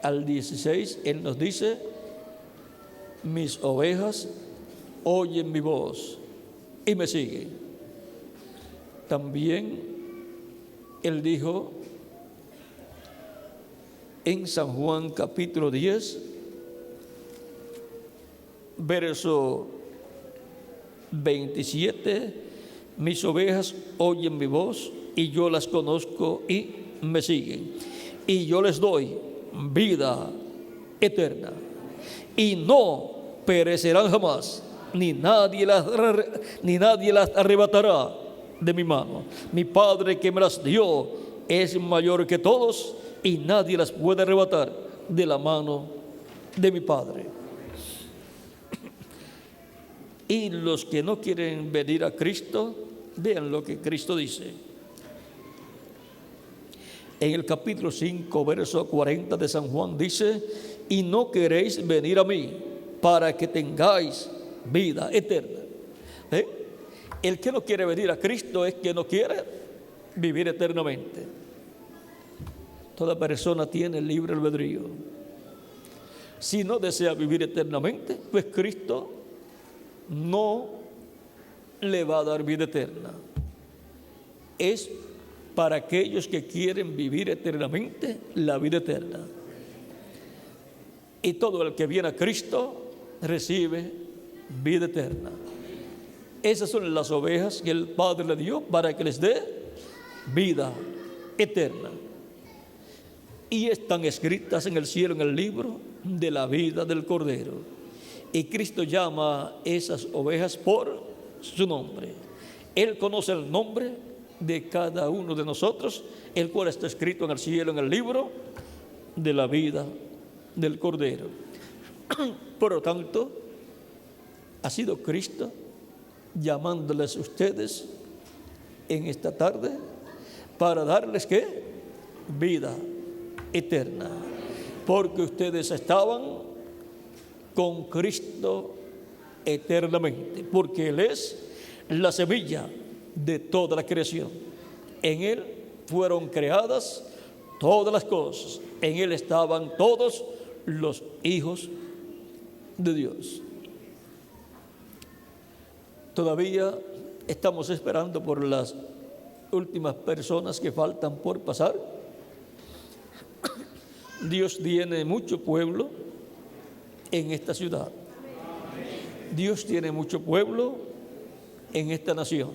al 16, Él nos dice: mis ovejas oyen mi voz y me siguen. También Él dijo en San Juan capítulo 10, verso 27, mis ovejas oyen mi voz y yo las conozco y me siguen. Y yo les doy vida eterna y no perecerán jamás, ni nadie las arrebatará de mi mano. Mi Padre que me las dio es mayor que todos y nadie las puede arrebatar de la mano de mi Padre. Y los que no quieren venir a Cristo, vean lo que Cristo dice. En el capítulo 5, verso 40 de San Juan dice: y no queréis venir a mí para que tengáis vida eterna. El que no quiere venir a Cristo es que no quiere vivir eternamente. Toda persona tiene libre albedrío. Si no desea vivir eternamente, pues Cristo no le va a dar vida eterna. Es para aquellos que quieren vivir eternamente la vida eterna. Y todo el que viene a Cristo recibe vida eterna. Esas son las ovejas que el Padre le dio para que les dé vida eterna. Y están escritas en el cielo, en el libro de la vida del Cordero. Y Cristo llama a esas ovejas por su nombre. Él conoce el nombre de cada uno de nosotros, el cual está escrito en el cielo, en el libro de la vida del Cordero. Por lo tanto, ha sido Cristo llamándoles a ustedes en esta tarde para darles ¿qué? Vida eterna, porque ustedes estaban con Cristo eternamente, porque Él es la semilla de toda la creación. En Él fueron creadas todas las cosas, en Él estaban todos los hijos de Dios. Todavía estamos esperando por las últimas personas que faltan por pasar. Dios tiene mucho pueblo en esta ciudad. Dios tiene mucho pueblo en esta nación.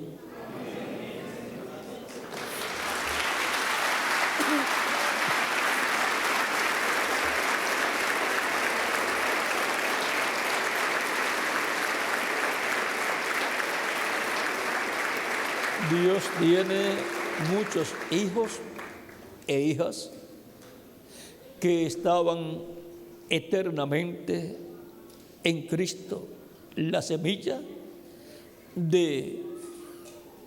Dios tiene muchos hijos e hijas que estaban eternamente en Cristo, la semilla de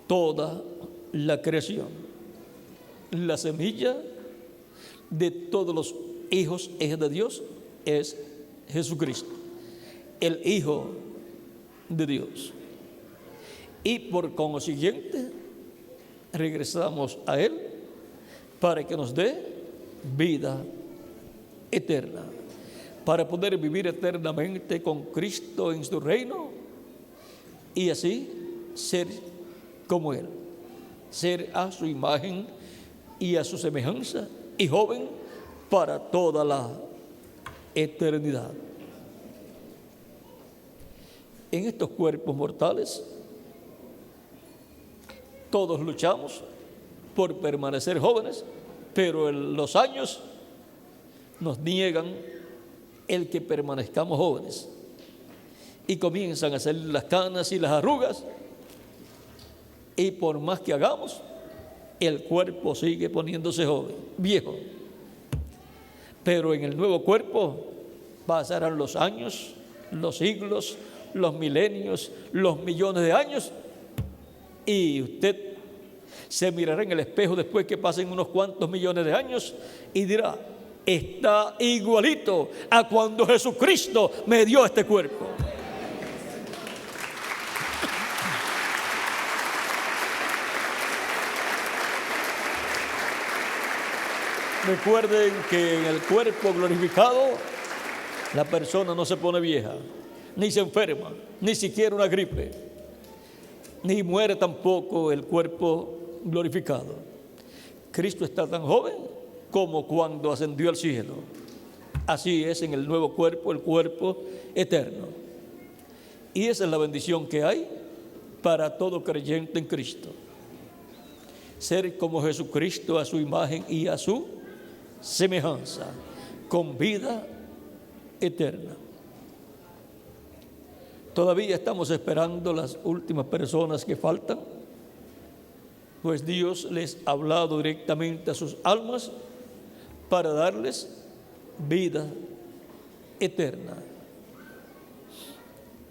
toda la creación, la semilla de todos los hijos e hijas de Dios es Jesucristo, el Hijo de Dios. Y por consiguiente, regresamos a Él para que nos dé vida eterna, para poder vivir eternamente con Cristo en su reino y así ser como Él, ser a su imagen y a su semejanza y joven para toda la eternidad. En estos cuerpos mortales, todos luchamos por permanecer jóvenes, pero los años nos niegan el que permanezcamos jóvenes y comienzan a salir las canas y las arrugas Y por más que hagamos, el cuerpo sigue poniéndose joven, viejo. Pero en el nuevo cuerpo pasarán los años, los siglos, los milenios, los millones de años, y usted se mirará en el espejo después que pasen unos cuantos millones de años y dirá: está igualito a cuando Jesucristo me dio este cuerpo. Recuerden que en el cuerpo glorificado la persona no se pone vieja, ni se enferma, ni siquiera una gripe, ni muere tampoco el cuerpo glorificado. Cristo está tan joven como cuando ascendió al cielo. Así es en el nuevo cuerpo, el cuerpo eterno. Y esa es la bendición que hay para todo creyente en Cristo: ser como Jesucristo, a su imagen y a su semejanza, con vida eterna. Todavía estamos esperando las últimas personas que faltan, pues Dios les ha hablado directamente a sus almas para darles vida eterna.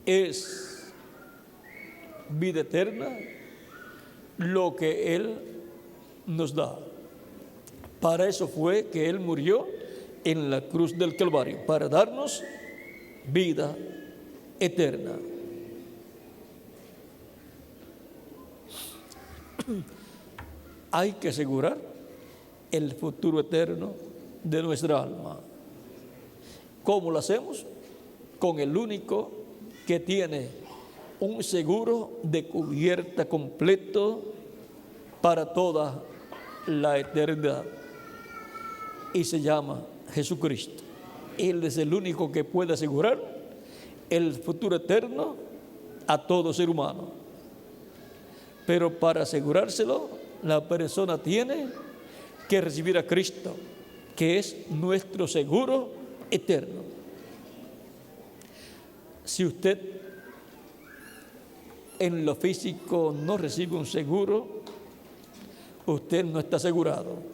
Es vida eterna lo que Él nos da. Para eso fue que Él murió en la cruz del Calvario, para darnos vida eterna. Hay que asegurar el futuro eterno de nuestra alma. ¿Cómo lo hacemos? Con el único que tiene un seguro de cubierta completo para toda la eternidad, y se llama Jesucristo. Él es el único que puede asegurar el futuro eterno a todo ser humano. Pero para asegurárselo, la persona tiene que recibir a Cristo, que es nuestro seguro eterno. Si usted en lo físico no recibe un seguro, usted no está asegurado.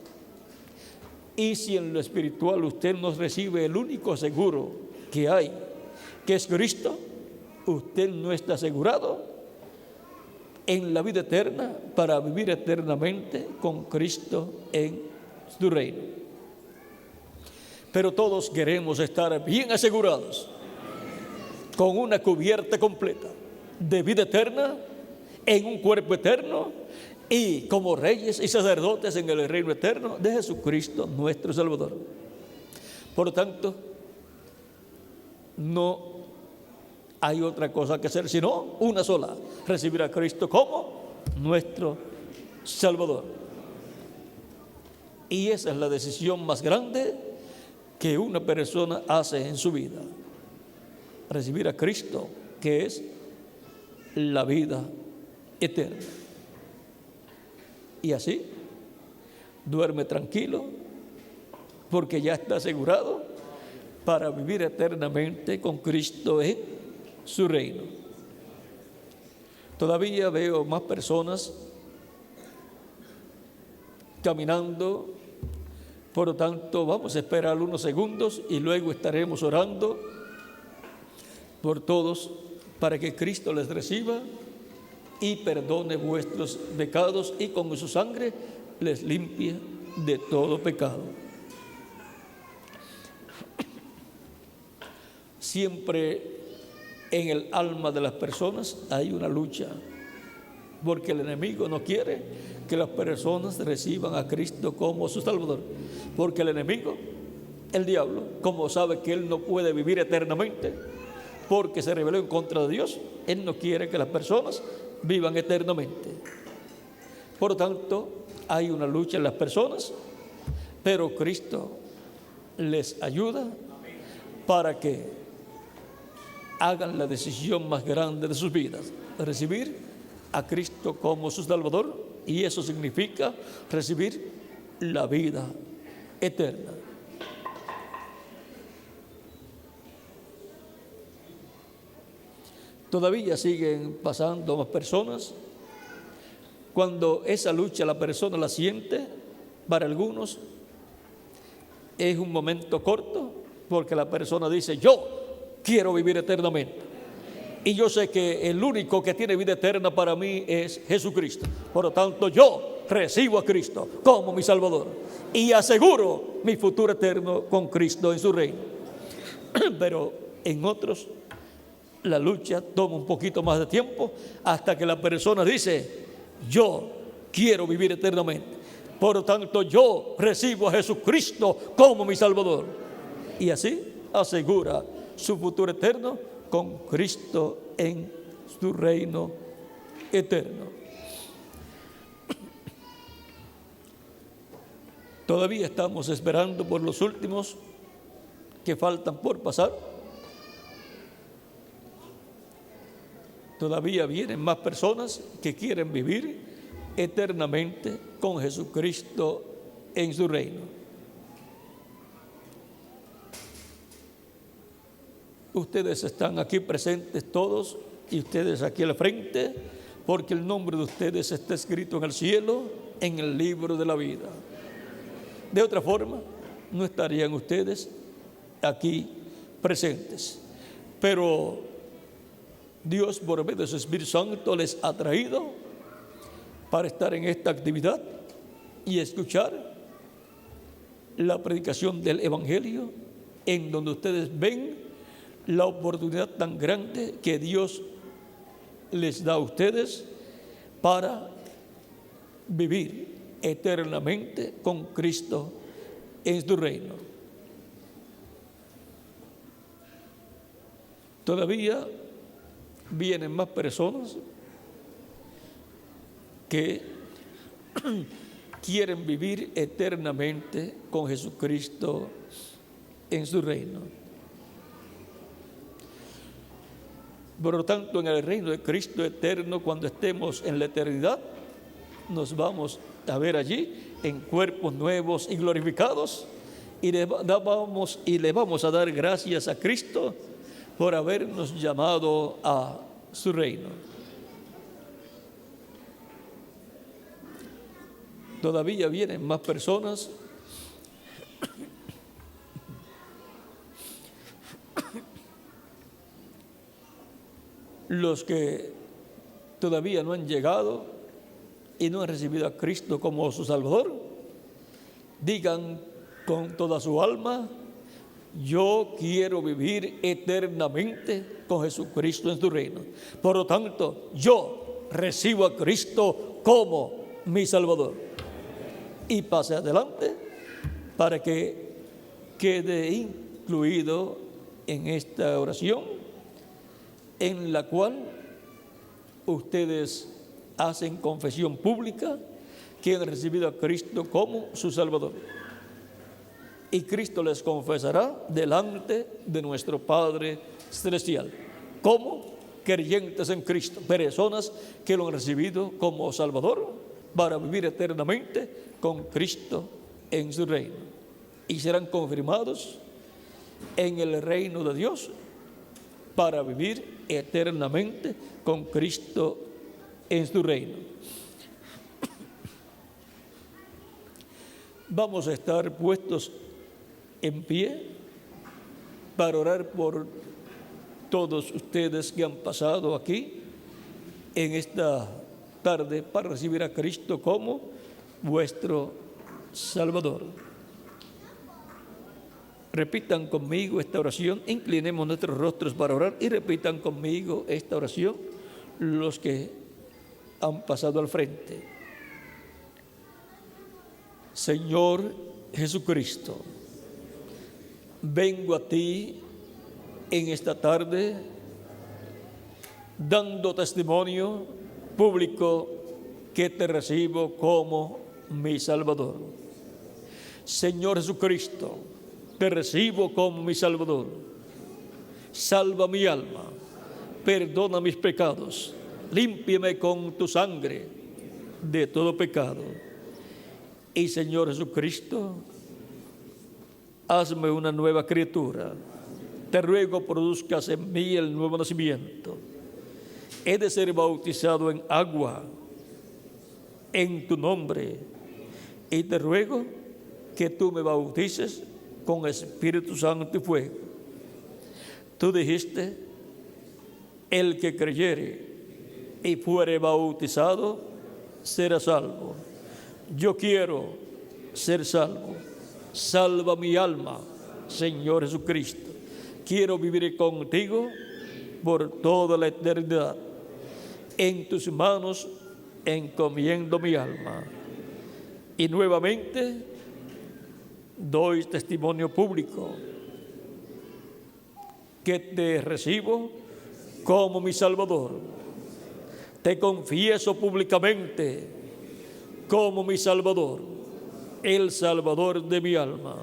Y si en lo espiritual usted no recibe el único seguro que hay, que es Cristo, usted no está asegurado en la vida eterna para vivir eternamente con Cristo en su reino. Pero todos queremos estar bien asegurados, con una cubierta completa de vida eterna, en un cuerpo eterno y como reyes y sacerdotes en el reino eterno de Jesucristo nuestro Salvador. Por lo tanto, no hay otra cosa que hacer sino una sola: recibir a Cristo como nuestro Salvador. Y esa es la decisión más grande que una persona hace en su vida: recibir a Cristo, que es la vida eterna. Y así duerme tranquilo, porque ya está asegurado para vivir eternamente con Cristo en su reino. Todavía veo más personas caminando, por lo tanto vamos a esperar unos segundos y luego estaremos orando por todos para que Cristo les reciba y perdone vuestros pecados y con su sangre les limpie de todo pecado. Siempre en el alma de las personas hay una lucha, porque el enemigo no quiere que las personas reciban a Cristo como su Salvador, porque el enemigo, el diablo, como sabe que él no puede vivir eternamente porque se rebeló en contra de Dios, él no quiere que las personas vivan eternamente. Por lo tanto, hay una lucha en las personas, pero Cristo les ayuda para que hagan la decisión más grande de sus vidas: recibir a Cristo como su Salvador, y eso significa recibir la vida eterna. Todavía siguen pasando más personas Cuando esa lucha la persona la siente, para algunos es un momento corto, porque la persona dice: yo quiero vivir eternamente. Y yo sé que el único que tiene vida eterna para mí es Jesucristo. Por lo tanto, yo recibo a Cristo como mi Salvador y aseguro mi futuro eterno con Cristo en su reino. Pero en otros, la lucha toma un poquito más de tiempo hasta que la persona dice: yo quiero vivir eternamente. Por lo tanto, yo recibo a Jesucristo como mi Salvador. Y así asegura su futuro eterno con Cristo en su reino eterno. Todavía estamos esperando por los últimos que faltan por pasar. Todavía vienen más personas que quieren vivir eternamente con Jesucristo en su reino. Ustedes están aquí presentes todos y ustedes aquí al frente, porque el nombre de ustedes está escrito en el cielo, en el libro de la vida. De otra forma, no estarían ustedes aquí presentes. Pero Dios, por medio de su Espíritu Santo, les ha traído para estar en esta actividad y escuchar la predicación del Evangelio, en donde ustedes ven la oportunidad tan grande que Dios les da a ustedes para vivir eternamente con Cristo en su reino. Todavía vienen más personas que quieren vivir eternamente con Jesucristo en su reino. Por lo tanto, en el reino de Cristo eterno, cuando estemos en la eternidad, nos vamos a ver allí en cuerpos nuevos y glorificados, y le vamos a dar gracias a Cristo por habernos llamado a su reino. Todavía vienen más personas los que todavía no han llegado y no han recibido a Cristo como su Salvador, digan con toda su alma: yo quiero vivir eternamente con Jesucristo en su reino. Por lo tanto, yo recibo a Cristo como mi Salvador. Y pase adelante para que quede incluido en esta oración, en la cual ustedes hacen confesión pública que han recibido a Cristo como su Salvador. Y Cristo les confesará delante de nuestro Padre Celestial como creyentes en Cristo, personas que lo han recibido como Salvador para vivir eternamente con Cristo en su reino. Y serán confirmados en el reino de Dios para vivir eternamente con Cristo en su reino. Vamos a estar puestos en pie para orar por todos ustedes que han pasado aquí en esta tarde para recibir a Cristo como vuestro Salvador. Repitan conmigo esta oración, inclinemos nuestros rostros para orar y repitan conmigo esta oración los que han pasado al frente. Señor Jesucristo, vengo a ti en esta tarde dando testimonio público que te recibo como mi Salvador. Señor Jesucristo, te recibo como mi Salvador. Salva mi alma, perdona mis pecados, límpiame con tu sangre de todo pecado. Y Señor Jesucristo, hazme una nueva criatura. Te ruego produzcas en mí el nuevo nacimiento. He de ser bautizado en agua en tu nombre, y te ruego que tú me bautices con Espíritu Santo y fuego. Tú dijiste, el que creyere y fuere bautizado será salvo. Yo quiero ser salvo. Salva mi alma, Señor Jesucristo. Quiero vivir contigo por toda la eternidad. En tus manos encomiendo mi alma. Y nuevamente doy testimonio público que te recibo como mi Salvador. Te confieso públicamente como mi Salvador, el Salvador de mi alma.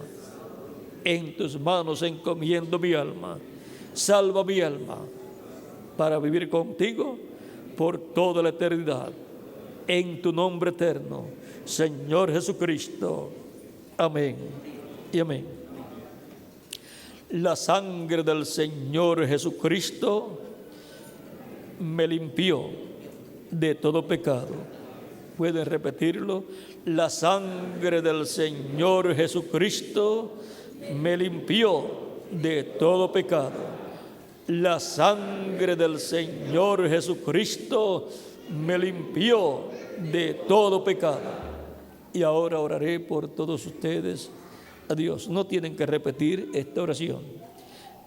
En tus manos encomiendo mi alma. Salva mi alma para vivir contigo por toda la eternidad. En tu nombre eterno, Señor Jesucristo. Amén y amén. La sangre del Señor Jesucristo me limpió de todo pecado. ¿Pueden repetirlo? La sangre del Señor Jesucristo me limpió de todo pecado. La sangre del Señor Jesucristo me limpió de todo pecado. Y ahora oraré por todos ustedes a Dios. No tienen que repetir esta oración.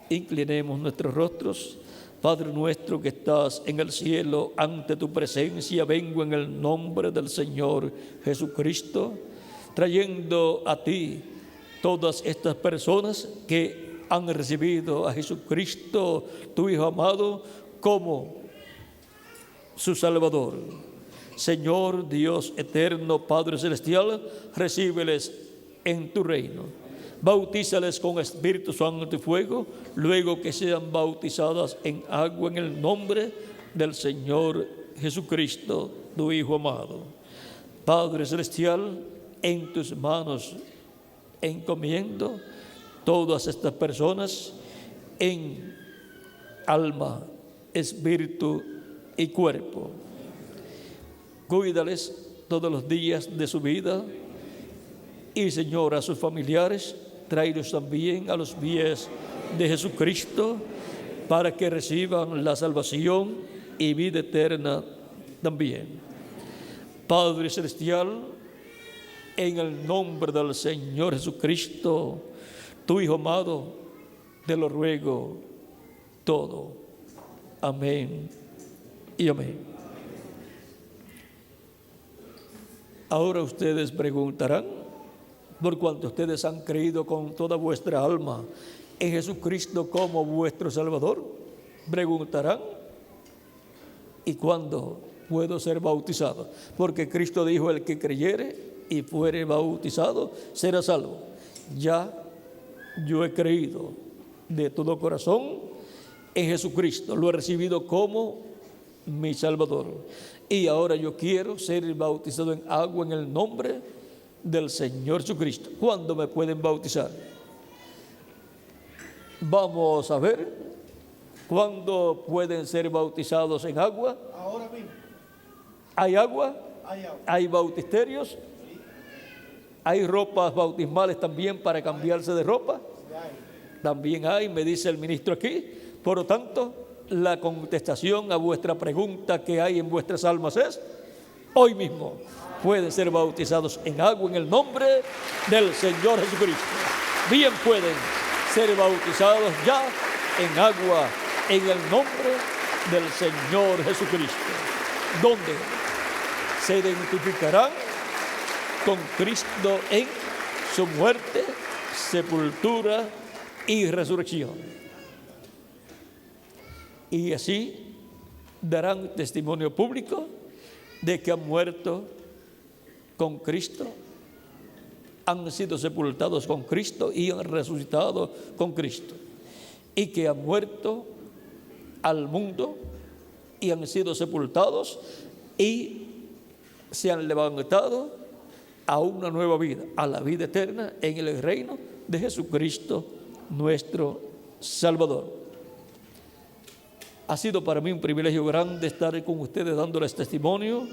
Inclinemos nuestros rostros. Padre nuestro que estás en el cielo, ante tu presencia vengo en el nombre del Señor Jesucristo, trayendo a ti todas estas personas que han recibido a Jesucristo, tu Hijo amado, como su Salvador. Señor Dios eterno, Padre celestial, recíbeles en tu reino. Bautízales con Espíritu Santo y fuego, luego que sean bautizadas en agua en el nombre del Señor Jesucristo, tu Hijo amado. Padre celestial, en tus manos encomiendo todas estas personas en alma, espíritu y cuerpo. Cuídales todos los días de su vida y, Señor, a sus familiares, tráelos también a los pies de Jesucristo para que reciban la salvación y vida eterna también. Padre celestial, en el nombre del Señor Jesucristo, tu Hijo amado, te lo ruego todo. Amén y amén. Ahora ustedes preguntarán, por cuanto ustedes han creído con toda vuestra alma en Jesucristo como vuestro Salvador, preguntarán, ¿y cuándo puedo ser bautizado? Porque Cristo dijo, el que creyere y fuere bautizado será salvo. Ya yo he creído de todo corazón en Jesucristo, lo he recibido como mi Salvador. Y ahora yo quiero ser bautizado en agua en el nombre del Señor Jesucristo. ¿Cuándo me pueden bautizar? Vamos a ver cuándo pueden ser bautizados en agua. Ahora mismo. ¿Hay agua? Hay agua. ¿Hay bautisterios? Sí. ¿Hay ropas bautismales también para cambiarse de ropa? Sí, hay. También hay, me dice el ministro aquí. Por lo tanto, la contestación a vuestra pregunta que hay en vuestras almas es: hoy mismo pueden ser bautizados en agua en el nombre del Señor Jesucristo. Bien pueden ser bautizados ya en agua en el nombre del Señor Jesucristo, donde se identificarán con Cristo en su muerte, sepultura y resurrección. Y así darán testimonio público de que han muerto con Cristo, han sido sepultados con Cristo y han resucitado con Cristo, y que han muerto al mundo y han sido sepultados y se han levantado a una nueva vida, a la vida eterna en el reino de Jesucristo, nuestro Salvador. Ha sido para mí un privilegio grande estar con ustedes dándoles testimonio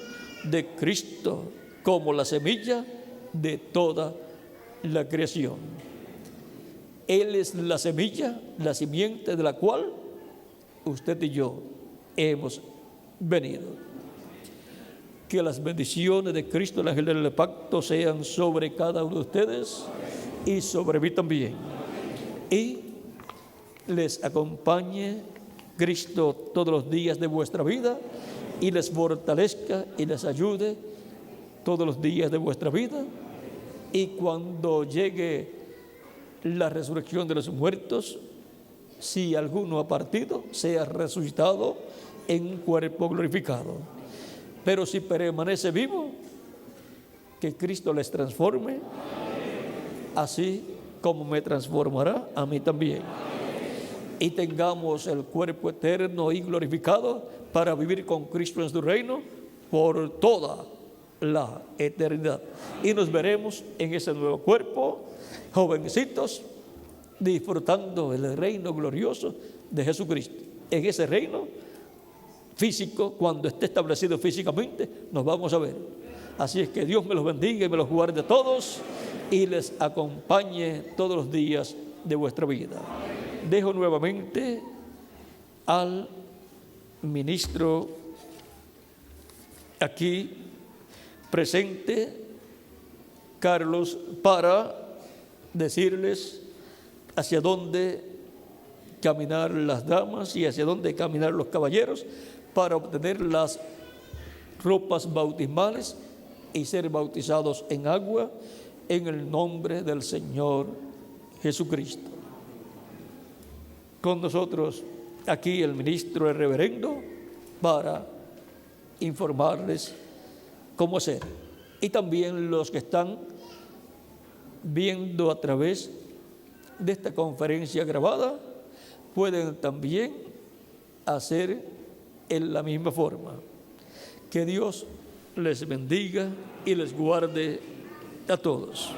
de Cristo como la semilla de toda la creación. Él es la semilla, la simiente de la cual usted y yo hemos venido. Que las bendiciones de Cristo, el ángel del pacto, sean sobre cada uno de ustedes y sobre mí también. Y les acompañe Cristo todos los días de vuestra vida y les fortalezca y les ayude todos los días de vuestra vida. Y cuando llegue la resurrección de los muertos, si alguno ha partido, sea resucitado en un cuerpo glorificado. Pero si permanece vivo, que Cristo les transforme, así como me transformará a mí también. Y tengamos el cuerpo eterno y glorificado para vivir con Cristo en su reino por toda la eternidad. Y nos veremos en ese nuevo cuerpo, jovencitos, disfrutando el reino glorioso de Jesucristo. En ese reino físico, cuando esté establecido físicamente, nos vamos a ver. Así es que Dios me los bendiga y me los guarde a todos y les acompañe todos los días de vuestra vida. Dejo nuevamente al ministro aquí presente, Carlos, para decirles hacia dónde caminar las damas y hacia dónde caminar los caballeros para obtener las ropas bautismales y ser bautizados en agua en el nombre del Señor Jesucristo. Con nosotros aquí el ministro, el reverendo, para informarles cómo hacer. Y también los que están viendo a través de esta conferencia grabada pueden también hacer en la misma forma. Que Dios les bendiga y les guarde a todos.